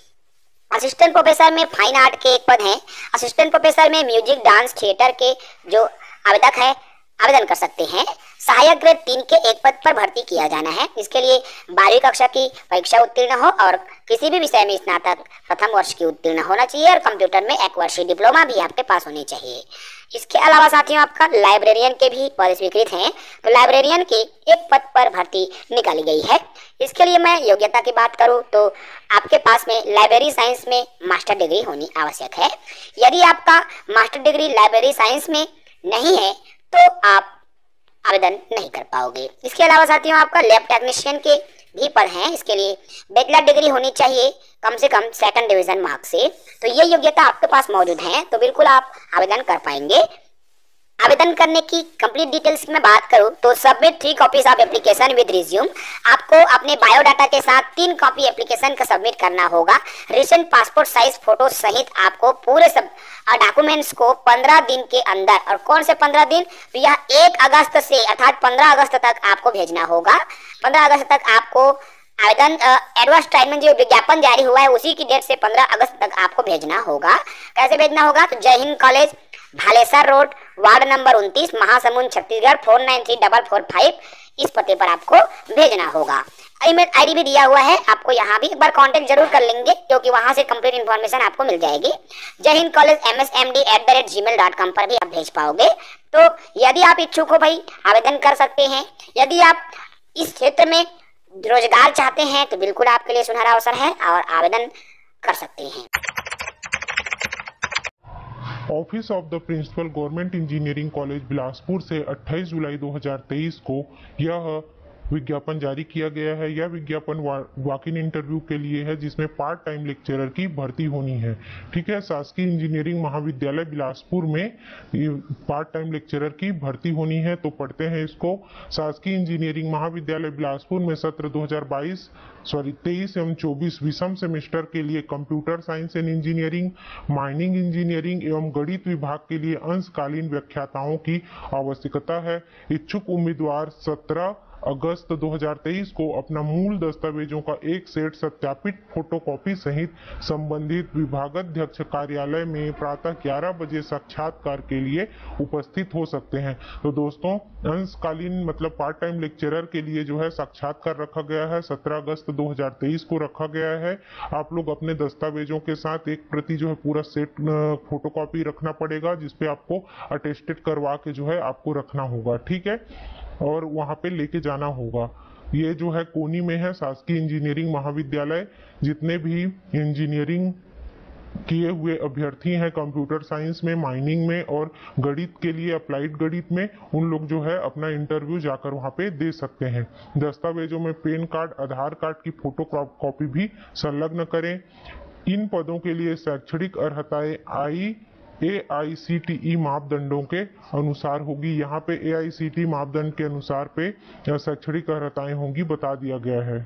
असिस्टेंट प्रोफेसर में फाइन आर्ट के एक पद हैं। असिस्टेंट प्रोफेसर में म्यूजिक, डांस, थिएटर के जो आवेदक है आवेदन कर सकते हैं। सहायक ग्रेड 3 के एक पद पर भर्ती किया जाना है। इसके लिए 12वीं कक्षा की परीक्षा उत्तीर्ण हो और किसी भी विषय में स्नातक प्रथम वर्ष की उत्तीर्ण होना चाहिए और कंप्यूटर में 1 वर्षीय डिप्लोमा भी आपके पास होनी चाहिए। इसके अलावा साथियों, आपका लाइब्रेरियन के भी पद स्वीकृत हैं। तो लाइब्रेरियन के एक पद पर भर्ती निकाली गई है। इसके लिए मैं योग्यता की बात करूं तो आपके पास में लाइब्रेरी साइंस में मास्टर डिग्री होनी आवश्यक है। यदि आपका मास्टर डिग्री लाइब्रेरी साइंस में नहीं है तो आप आवेदन नहीं कर पाओगे। इसके अलावा साथियों, आपका लैब टेक्नीशियन के भी पद हैं। इसके लिए बैचलर डिग्री होनी चाहिए कम से कम 2nd डिवीजन मार्क्स से। तो ये योग्यता आपके पास मौजूद है, तो बिल्कुल आप आवेदन कर पाएंगे। आवेदन करने की कंप्लीट डिटेल्स की मैं बात करूं तो submit 3 copies of application with resume. आपको अपने बायोडाटा के साथ 3 कॉपी एप्लीकेशन का सबमिट करना होगा। रिसेंट पासपोर्ट साइज फोटो सहित आपको पूरे सब डॉक्यूमेंट्स को 15 दिन के अंदर, और कौन से 15 दिन, तो यह 1 अगस्त से अर्थात 15 अगस्त तक आपको भेजना होगा। 15 अगस्त तक आपको आवेदन एडवर्टाइजमेंट जो विज्ञापन जारी हुआ है उसी की डेट से 15 अगस्त तक आपको भेजना होगा। कैसे भेजना होगा, तो Jai Hind college, Bhalesar road, ward number 29, Mahasamund Chhattisgarh 493445, इस पते पर आपको भेजना होगा। ईमेल आईडी भी दिया हुआ है, आपको यहाँ भी एक बार कांटेक्ट जरूर कर लेंगे क्योंकि वहां से कंप्लीट इन्फॉर्मेशन आपको मिल जाएगी। जय हिंद कॉलेज msmd@gmail.com पर भी आप भेज पाओगे। तो यदि आप इच्छुक हो भाई, आवेदन कर सकते हैं। यदि आप इस क्षेत्र में रोजगार चाहते हैं तो बिल्कुल आपके लिए सुनहरा अवसर है और आवेदन कर सकते हैं। Office of the principal government engineering college Bilaspur से 28 जुलाई 2023 को यह विज्ञापन जारी किया गया है। यह विज्ञापन वॉक इन इंटरव्यू के लिए है जिसमें पार्ट टाइम लेक्चरर की भर्ती होनी है। ठीक है, शासकीय इंजीनियरिंग महाविद्यालय बिलासपुर में पार्ट टाइम लेक्चरर की भर्ती होनी है। तो पढ़ते हैं इसको। शासकीय इंजीनियरिंग महाविद्यालय बिलासपुर में सत्र 23 एवं 24 विषम सेमेस्टर के लिए computer science and engineering, mining engineering एवं गणित विभाग के लिए अंशकालीन व्याख्याताओं की आवश्यकता है। इच्छुक उम्मीदवार 17 अगस्त 2023 को अपना मूल दस्तावेजों का एक सेट सत्यापित फोटोकॉपी सहित संबंधित विभागाध्यक्ष कार्यालय में प्रातः 11 बजे साक्षात्कार के लिए उपस्थित हो सकते हैं। तो दोस्तों, अंशकालीन मतलब पार्ट टाइम लेक्चरर के लिए जो है साक्षात्कार रखा गया है, 17 अगस्त 2023 को रखा गया है। आप लोग अपने दस्तावेजों के साथ एक प्रति जो है पूरा सेट फोटोकॉपी रखना पड़ेगा, जिसपे आपको अटेस्टेड करवा के जो है आपको रखना होगा। ठीक है, और वहां पे लेके जाना होगा। ये जो है कोनी में है शासकीय इंजीनियरिंग महाविद्यालय। जितने भी इंजीनियरिंग किए हुए अभ्यर्थी हैं कंप्यूटर साइंस में, माइनिंग में और गणित के लिए अप्लाइड गणित में, उन लोग जो है अपना इंटरव्यू जाकर वहां पे दे सकते हैं। दस्तावेजों में पैन कार्ड, आधार कार्ड की फोटो कॉपी भी संलग्न करें। इन पदों के लिए शैक्षणिक अर्हताएं AICTE मापदंडों के अनुसार होगी। यहाँ पे AICTE मापदंड के अनुसार पे शैक्षणिक अर्हताएं होंगी, बता दिया गया है।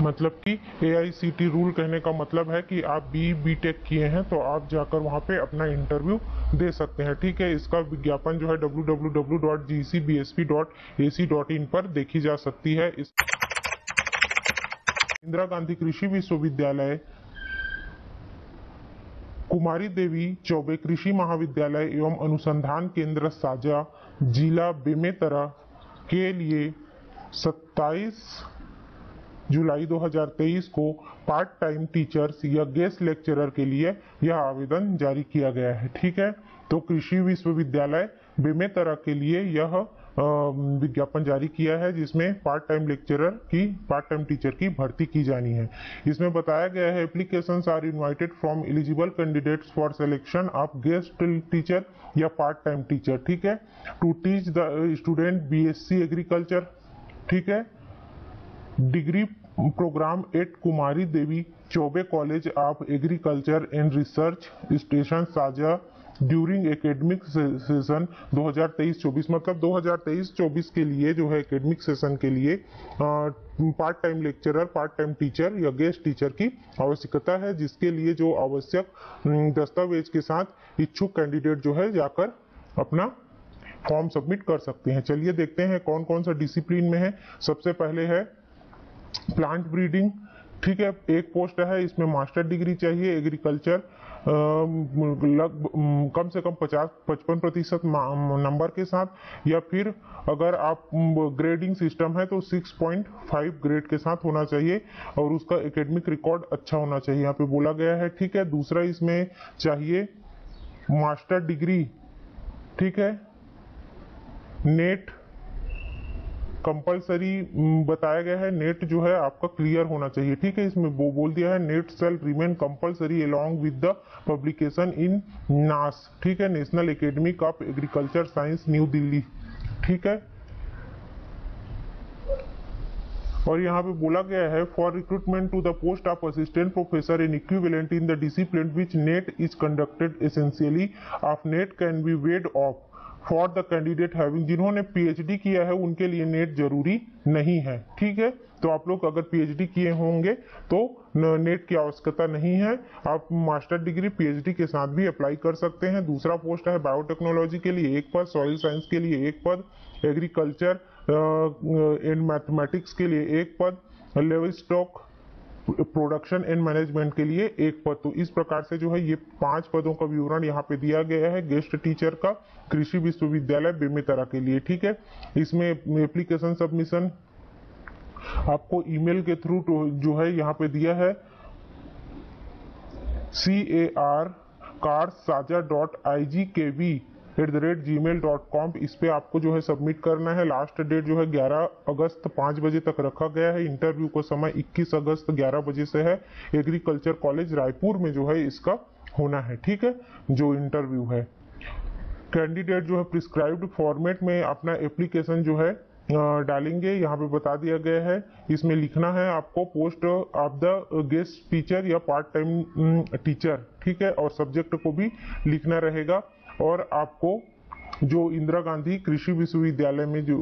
मतलब कि AICT रूल कहने का मतलब है कि आप BTech किए हैं तो आप जाकर वहां पे अपना इंटरव्यू दे सकते हैं। ठीक है, इसका विज्ञापन जो है www.gcbsp.ac.in पर देखी जा सकती है। इंदिरा गांधी कृषि विश्वविद्यालय, कुमारी देवी चौबे कृषि महाविद्यालय एवं अनुसंधान केंद्र साजा, जिला बेमेतरा के लिए 27 जुलाई 2023 को पार्ट टाइम टीचर्स या गेस्ट लेक्चरर के लिए यह आवेदन जारी किया गया है। ठीक है, तो कृषि विश्वविद्यालय बेमेतरा के लिए यह विज्ञापन जारी किया है जिसमें पार्ट टाइम टीचर की भर्ती की जानी है। इसमें बताया गया है applications are invited from eligible candidates for selection of guest teacher या पार्ट टाइम टीचर। ठीक है, to teach the student BSc agriculture. ठीक है, degree programme at Kumari Devi Choubey college of agriculture and research station Saja during academic session 2023-24, मतलब 2023-24 के लिए जो है एकेडमिक सेशन के लिए part time lecturer, part time teacher या गेस्ट टीचर की आवश्यकता है, जिसके लिए जो आवश्यक दस्तावेज के साथ इच्छुक कैंडिडेट जो है जाकर अपना फॉर्म सबमिट कर सकते हैं। चलिए देखते हैं कौन कौन सा डिसिप्लिन में है। सबसे पहले है प्लांट ब्रीडिंग। ठीक है, एक पोस्ट है, इसमें मास्टर डिग्री चाहिए एग्रीकल्चर, कम से कम 55% नंबर के साथ, या फिर अगर आप ग्रेडिंग सिस्टम है तो 6.5 ग्रेड के साथ होना चाहिए और उसका एकेडमिक रिकॉर्ड अच्छा होना चाहिए, यहाँ पे बोला गया है। ठीक है, दूसरा इसमें चाहिए मास्टर डिग्री। ठीक है, नेट कंपलसरी बताया गया है, नेट जो है आपका क्लियर होना चाहिए। ठीक है, इसमें वो बोल दिया है NET shall remain compulsory along with the publication in NAS. ठीक है, national academic of agriculture science new Delhi. ठीक है, और यहाँ पे बोला गया है for recruitment to the post of assistant professor in equivalent in the discipline which NET is conducted essentially of NET can be waived off for the candidate having, जिन्होंने PhD किया है उनके लिए नेट जरूरी नहीं है। ठीक है, तो आप लोग अगर PhD किए होंगे तो नेट की आवश्यकता नहीं है, आप मास्टर डिग्री PhD के साथ भी अप्लाई कर सकते हैं। दूसरा पोस्ट है बायोटेक्नोलॉजी के लिए एक पद, सॉइल साइंस के लिए एक पद, एग्रीकल्चर एंड मैथमेटिक्स के लिए एक पद, live stock production and management के लिए एक पद। तो इस प्रकार से जो है ये 5 पदों का विवरण यहाँ पे दिया गया है गेस्ट टीचर का कृषि विश्वविद्यालय बेमेतरा के लिए। ठीक है, इसमें एप्लीकेशन सबमिशन आपको ईमेल के थ्रू जो है यहाँ पे दिया है carsaja.igkv@gmail.com। इस पे आपको जो है सबमिट करना है। लास्ट डेट जो है 11 अगस्त 5 बजे तक रखा गया है। इंटरव्यू का समय 21 अगस्त 11 बजे से है। एग्रीकल्चर कॉलेज रायपुर में जो है इसका होना है। ठीक है, जो इंटरव्यू है कैंडिडेट जो है प्रिस्क्राइब्ड फॉर्मेट में अपना एप्लीकेशन जो है डालेंगे। यहाँ पे बता दिया गया है, इसमें लिखना है आपको post of the guest teacher या पार्ट टाइम टीचर। ठीक है, और सब्जेक्ट को भी लिखना रहेगा। और आपको जो इंदिरा गांधी कृषि विश्वविद्यालय में जो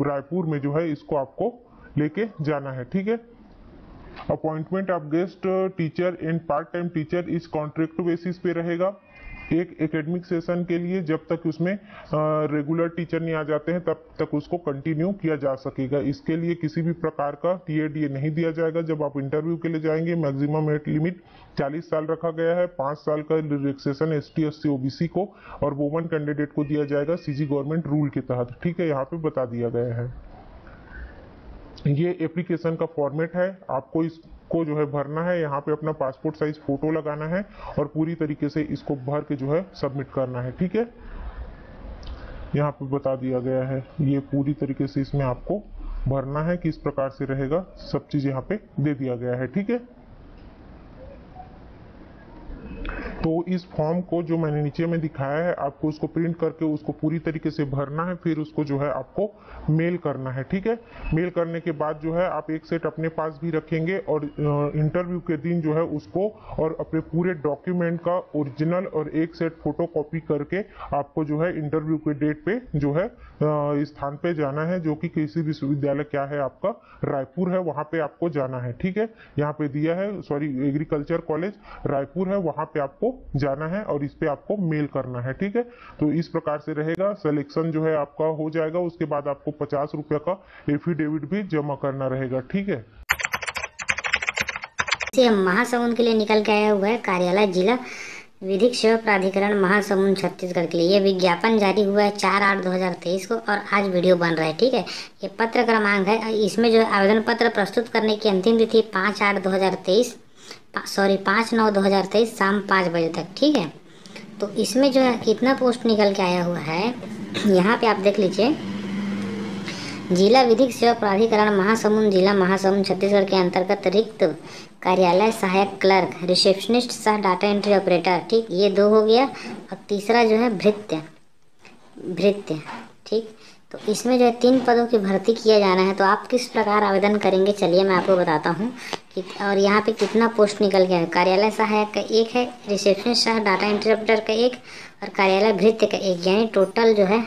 रायपुर में जो है इसको आपको लेके जाना है। ठीक है, appointment of guest teacher and part time teacher इस कॉन्ट्रैक्ट बेसिस पे रहेगा एक एकेडमिक सेशन के लिए। जब तक उसमें रेगुलर टीचर नहीं आ जाते हैं तब तक उसको कंटिन्यू किया जा सकेगा। इसके लिए किसी भी प्रकार का TADA नहीं दिया जाएगा। जब आप इंटरव्यू के लिए जाएंगे मैक्सिमम एज लिमिट 40 साल रखा गया है। 5 साल का रिलैक्सेशन ST SC OBC को और वुमेन कैंडिडेट को दिया जाएगा CG गवर्नमेंट रूल के तहत। ठीक है, यहाँ पे बता दिया गया है। ये एप्लीकेशन का फॉर्मेट है, आपको इसको जो है भरना है। यहाँ पे अपना पासपोर्ट साइज फोटो लगाना है और पूरी तरीके से इसको भर के जो है सबमिट करना है। ठीक है, यहाँ पे बता दिया गया है, ये पूरी तरीके से इसमें आपको भरना है, किस प्रकार से रहेगा सब चीज यहाँ पे दे दिया गया है। ठीक है, तो इस फॉर्म को जो मैंने नीचे में दिखाया है आपको उसको प्रिंट करके उसको पूरी तरीके से भरना है, फिर उसको जो है आपको मेल करना है। ठीक है, मेल करने के बाद जो है आप एक सेट अपने पास भी रखेंगे और इंटरव्यू के दिन जो है उसको और अपने पूरे डॉक्यूमेंट का ओरिजिनल और एक सेट फोटो कॉपी करके आपको जो है इंटरव्यू के डेट पे जो है स्थान पे जाना है, जो कि कृषि विश्वविद्यालय क्या है आपका रायपुर है, वहां पे आपको जाना है। ठीक है, यहाँ पे दिया है एग्रीकल्चर कॉलेज रायपुर है, वहां पे आपको जाना है और इस पे आपको मेल करना है। ठीक है, तो इस प्रकार से रहेगा, सिलेक्शन जो है आपका हो जाएगा, उसके बाद आपको 50 रुपये का एफिडेविट भी जमा करना रहेगा। ठीक है, महासमुंद के लिए निकल के आया हुआ है कार्यालय जिला विधिक सेवा प्राधिकरण महासमुंद छत्तीसगढ़ के लिए। ये विज्ञापन जारी हुआ है 4/8/2023 को और आज वीडियो बन रहा है। ठीक है, ये पत्र क्रमांक है, इसमें जो आवेदन पत्र प्रस्तुत करने की अंतिम तिथि 5/8/2023 5/9/2023 शाम 5 बजे तक। ठीक है, तो इसमें जो है कितना पोस्ट निकल के आया हुआ है यहाँ पे आप देख लीजिए। जिला विधिक सेवा प्राधिकरण महासमुंद जिला महासमुंद छत्तीसगढ़ के अंतर्गत रिक्त कार्यालय सहायक क्लर्क, रिसेप्शनिस्ट सह डाटा एंट्री ऑपरेटर। ठीक, ये 2 हो गया और तीसरा जो है भृत्य। ठीक, तो इसमें जो है 3 पदों की भर्ती किया जाना है। तो आप किस प्रकार आवेदन करेंगे चलिए मैं आपको बताता हूँ कि और यहाँ पे कितना पोस्ट निकल गया है। कार्यालय सहायक का 1 है, रिसेप्शनिस्ट सह डाटा एंट्री ऑपरेटर का 1 और कार्यालय भृत्य का 1, यानी टोटल जो है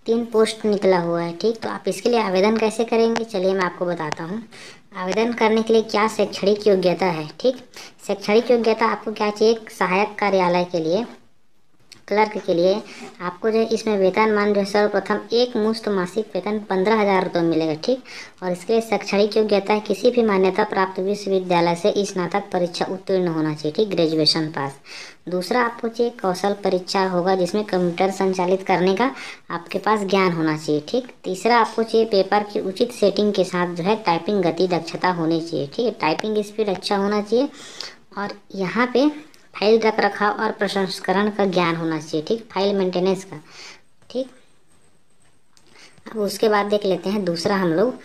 3 पोस्ट निकला हुआ है। ठीक, तो आप इसके लिए आवेदन कैसे करेंगे चलिए मैं आपको बताता हूँ। आवेदन करने के लिए क्या शैक्षणिक योग्यता है। ठीक, शैक्षणिक योग्यता आपको क्या चाहिए, सहायक कार्यालय के लिए क्लर्क के लिए आपको जो है इसमें वेतनमान जो है सर्वप्रथम एक मुश्त मासिक वेतन 15,000 रुपये मिलेगा। ठीक, और इसके लिए शैक्षणिक योग्यता है किसी भी मान्यता प्राप्त विश्वविद्यालय से स्नातक परीक्षा उत्तीर्ण होना चाहिए। ठीक, ग्रेजुएशन पास। दूसरा आपको चाहिए कौशल परीक्षा होगा जिसमें कंप्यूटर संचालित करने का आपके पास ज्ञान होना चाहिए। ठीक, तीसरा आपको चाहिए पेपर की उचित सेटिंग के साथ जो है टाइपिंग गति दक्षता होनी चाहिए। ठीक है, टाइपिंग स्पीड अच्छा होना चाहिए और यहाँ पे फाइल रख रखाव और प्रसंस्करण का ज्ञान होना चाहिए। ठीक, फाइल मेंटेनेंस का। ठीक, अब उसके बाद देख लेते हैं दूसरा हम लोग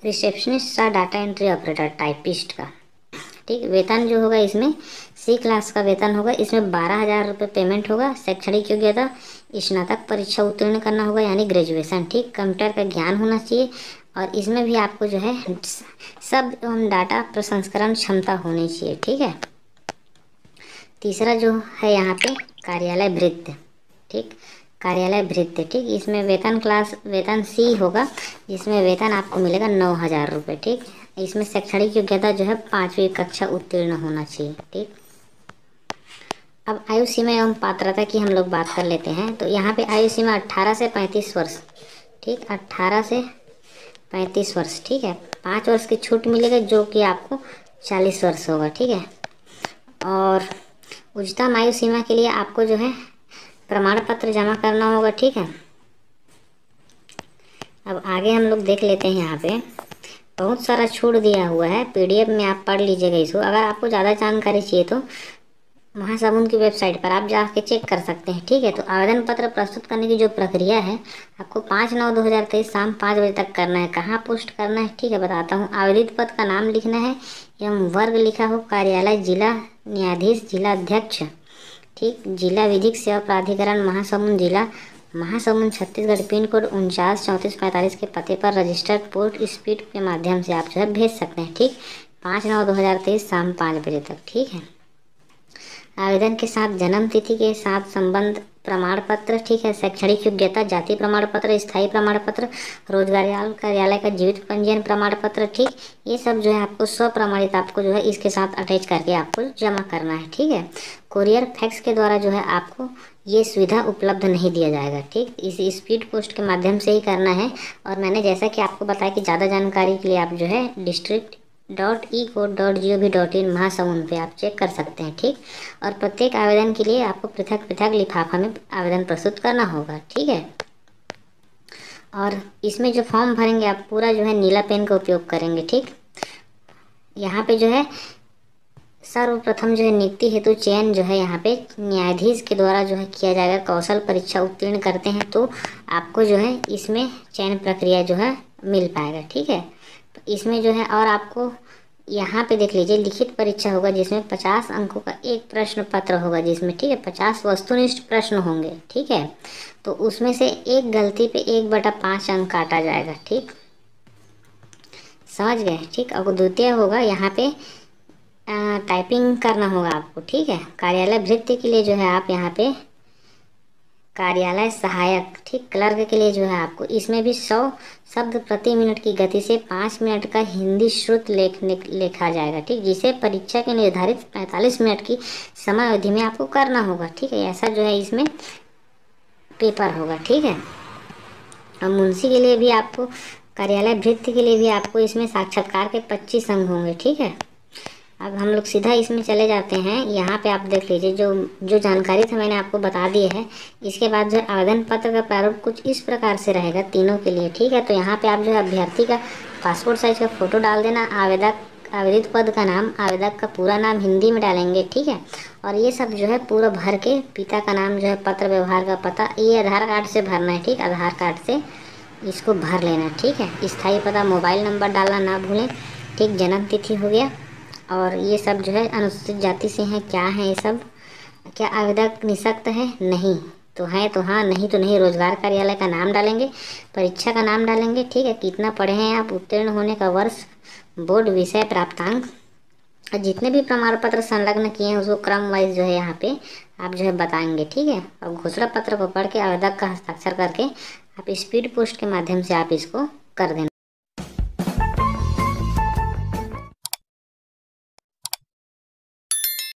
रिसेप्शनिस्ट का डाटा एंट्री ऑपरेटर टाइपिस्ट का। ठीक, वेतन जो होगा इसमें C क्लास का वेतन होगा, इसमें 12,000 रुपये पेमेंट होगा। शैक्षणिक योग्यता स्नातक परीक्षा उत्तीर्ण करना होगा यानी ग्रेजुएशन। ठीक, कंप्यूटर का ज्ञान होना चाहिए और इसमें भी आपको जो है सब एवं डाटा प्रसंस्करण क्षमता होनी चाहिए। ठीक है, तीसरा जो है यहाँ पे कार्यालय भृत्य। ठीक, कार्यालय भृत्य। ठीक, इसमें वेतन C होगा जिसमें वेतन आपको मिलेगा 9,000 रुपये। ठीक, इसमें शैक्षणिक योग्यता जो है 5वीं कक्षा उत्तीर्ण होना चाहिए। ठीक, अब आयु सीमा एवं पात्रता की हम लोग बात कर लेते हैं। तो यहाँ पे आयु सीमा 18 से 35 वर्ष। ठीक, 18 से 35 वर्ष। ठीक है, 5 वर्ष की छूट मिलेगा जो कि आपको 40 वर्ष होगा। ठीक है, और उच्चतम आयु सीमा के लिए आपको जो है प्रमाण पत्र जमा करना होगा। ठीक है, अब आगे हम लोग देख लेते हैं। यहाँ पे बहुत सारा छूट दिया हुआ है, PDF में आप पढ़ लीजिएगा इसको। अगर आपको ज़्यादा जानकारी चाहिए तो महासमुंद की वेबसाइट पर आप जाके चेक कर सकते हैं। ठीक है, तो आवेदन पत्र प्रस्तुत करने की जो प्रक्रिया है आपको 5/9/2023 शाम 5 बजे तक करना है। कहाँ पोस्ट करना है ठीक है बताता हूँ। आवेदित पद का नाम लिखना है एवं वर्ग लिखा हो कार्यालय जिला न्यायाधीश जिला अध्यक्ष। ठीक, जिला विधिक सेवा प्राधिकरण महासमुंद जिला महासमुंद छत्तीसगढ़ पिन कोड 493445 के पते पर रजिस्टर्ड पोस्ट स्पीड के माध्यम से आप जो है भेज सकते हैं। ठीक, 5/9/2023 शाम 5 बजे तक। ठीक है, आवेदन के साथ जन्म तिथि के साथ संबंध प्रमाण पत्र। ठीक है, शैक्षणिक योग्यता जाति प्रमाण पत्र, स्थायी प्रमाण पत्र, रोजगार कार्यालय का जीवित पंजीयन प्रमाण पत्र। ठीक, ये सब जो है आपको स्वप्रमाणित आपको जो है इसके साथ अटैच करके आपको जमा करना है। ठीक है, कोरियर फैक्स के द्वारा जो है आपको ये सुविधा उपलब्ध नहीं दिया जाएगा। ठीक, इस स्पीड पोस्ट के माध्यम से ही करना है। और मैंने जैसा कि आपको बताया कि ज़्यादा जानकारी के लिए आप जो है district.ecode.gov.in महासमुंद पे आप चेक कर सकते हैं। ठीक, और प्रत्येक आवेदन के लिए आपको पृथक पृथक लिफाफा में आवेदन प्रस्तुत करना होगा। ठीक है, और इसमें जो फॉर्म भरेंगे आप पूरा जो है नीला पेन का उपयोग करेंगे। ठीक, यहाँ पे जो है सर्वप्रथम जो है नियुक्ति हेतु चयन जो है यहाँ पे न्यायाधीश के द्वारा जो है किया जाएगा। कौशल परीक्षा उत्तीर्ण करते हैं तो आपको जो है इसमें चयन प्रक्रिया जो है मिल पाएगा। ठीक है, इसमें जो है और आपको यहाँ पे देख लीजिए, लिखित परीक्षा होगा जिसमें 50 अंकों का एक प्रश्न पत्र होगा, जिसमें ठीक है 50 वस्तुनिष्ठ प्रश्न होंगे। ठीक है, तो उसमें से एक गलती पे 1/5 अंक काटा जाएगा। ठीक, समझ गए। ठीक, और द्वितीय होगा यहाँ पे टाइपिंग करना होगा आपको। ठीक है, कार्यालय भृत्य के लिए जो है आप यहाँ पे कार्यालय सहायक, ठीक, क्लर्क के लिए जो है आपको इसमें भी 100 शब्द प्रति मिनट की गति से 5 मिनट का हिंदी श्रुत लिखा जाएगा। ठीक, जिसे परीक्षा के निर्धारित 45 मिनट की समय अवधि में आपको करना होगा। ठीक है, ऐसा जो है इसमें पेपर होगा। ठीक है, और मुंशी के लिए भी आपको, कार्यालय भृत्य के लिए भी आपको इसमें साक्षात्कार के 25 अंक होंगे। ठीक है, अब हम लोग सीधा इसमें चले जाते हैं। यहाँ पे आप देख लीजिए, जो जानकारी था मैंने आपको बता दी है। इसके बाद जो आवेदन पत्र का प्रारूप कुछ इस प्रकार से रहेगा तीनों के लिए। ठीक है, तो यहाँ पे आप जो है अभ्यर्थी का पासपोर्ट साइज का फ़ोटो डाल देना, आवेदित पद का नाम, आवेदक का पूरा नाम हिंदी में डालेंगे। ठीक है, और ये सब जो है पूरा भर के, पिता का नाम जो है, पत्र व्यवहार का पता, ये आधार कार्ड से भरना है। ठीक, आधार कार्ड से इसको भर लेना। ठीक है, स्थायी पता, मोबाइल नंबर डालना ना भूलें। ठीक, जन्म तिथि हो गया, और ये सब जो है अनुसूचित जाति से हैं, क्या है ये सब, क्या आवेदक निःशक्त है, नहीं तो है तो हाँ, नहीं तो नहीं। रोजगार कार्यालय का नाम डालेंगे, परीक्षा का नाम डालेंगे। ठीक है, कितना पढ़े हैं आप, उत्तीर्ण होने का वर्ष, बोर्ड, विषय, प्राप्तांक, और जितने भी प्रमाण पत्र संलग्न किए हैं उसको क्रम वाइज जो है यहाँ पे आप जो है बताएंगे। ठीक है, और घोषणा पत्र को पढ़ के आवेदक का हस्ताक्षर करके आप स्पीड पोस्ट के माध्यम से आप इसको कर देना।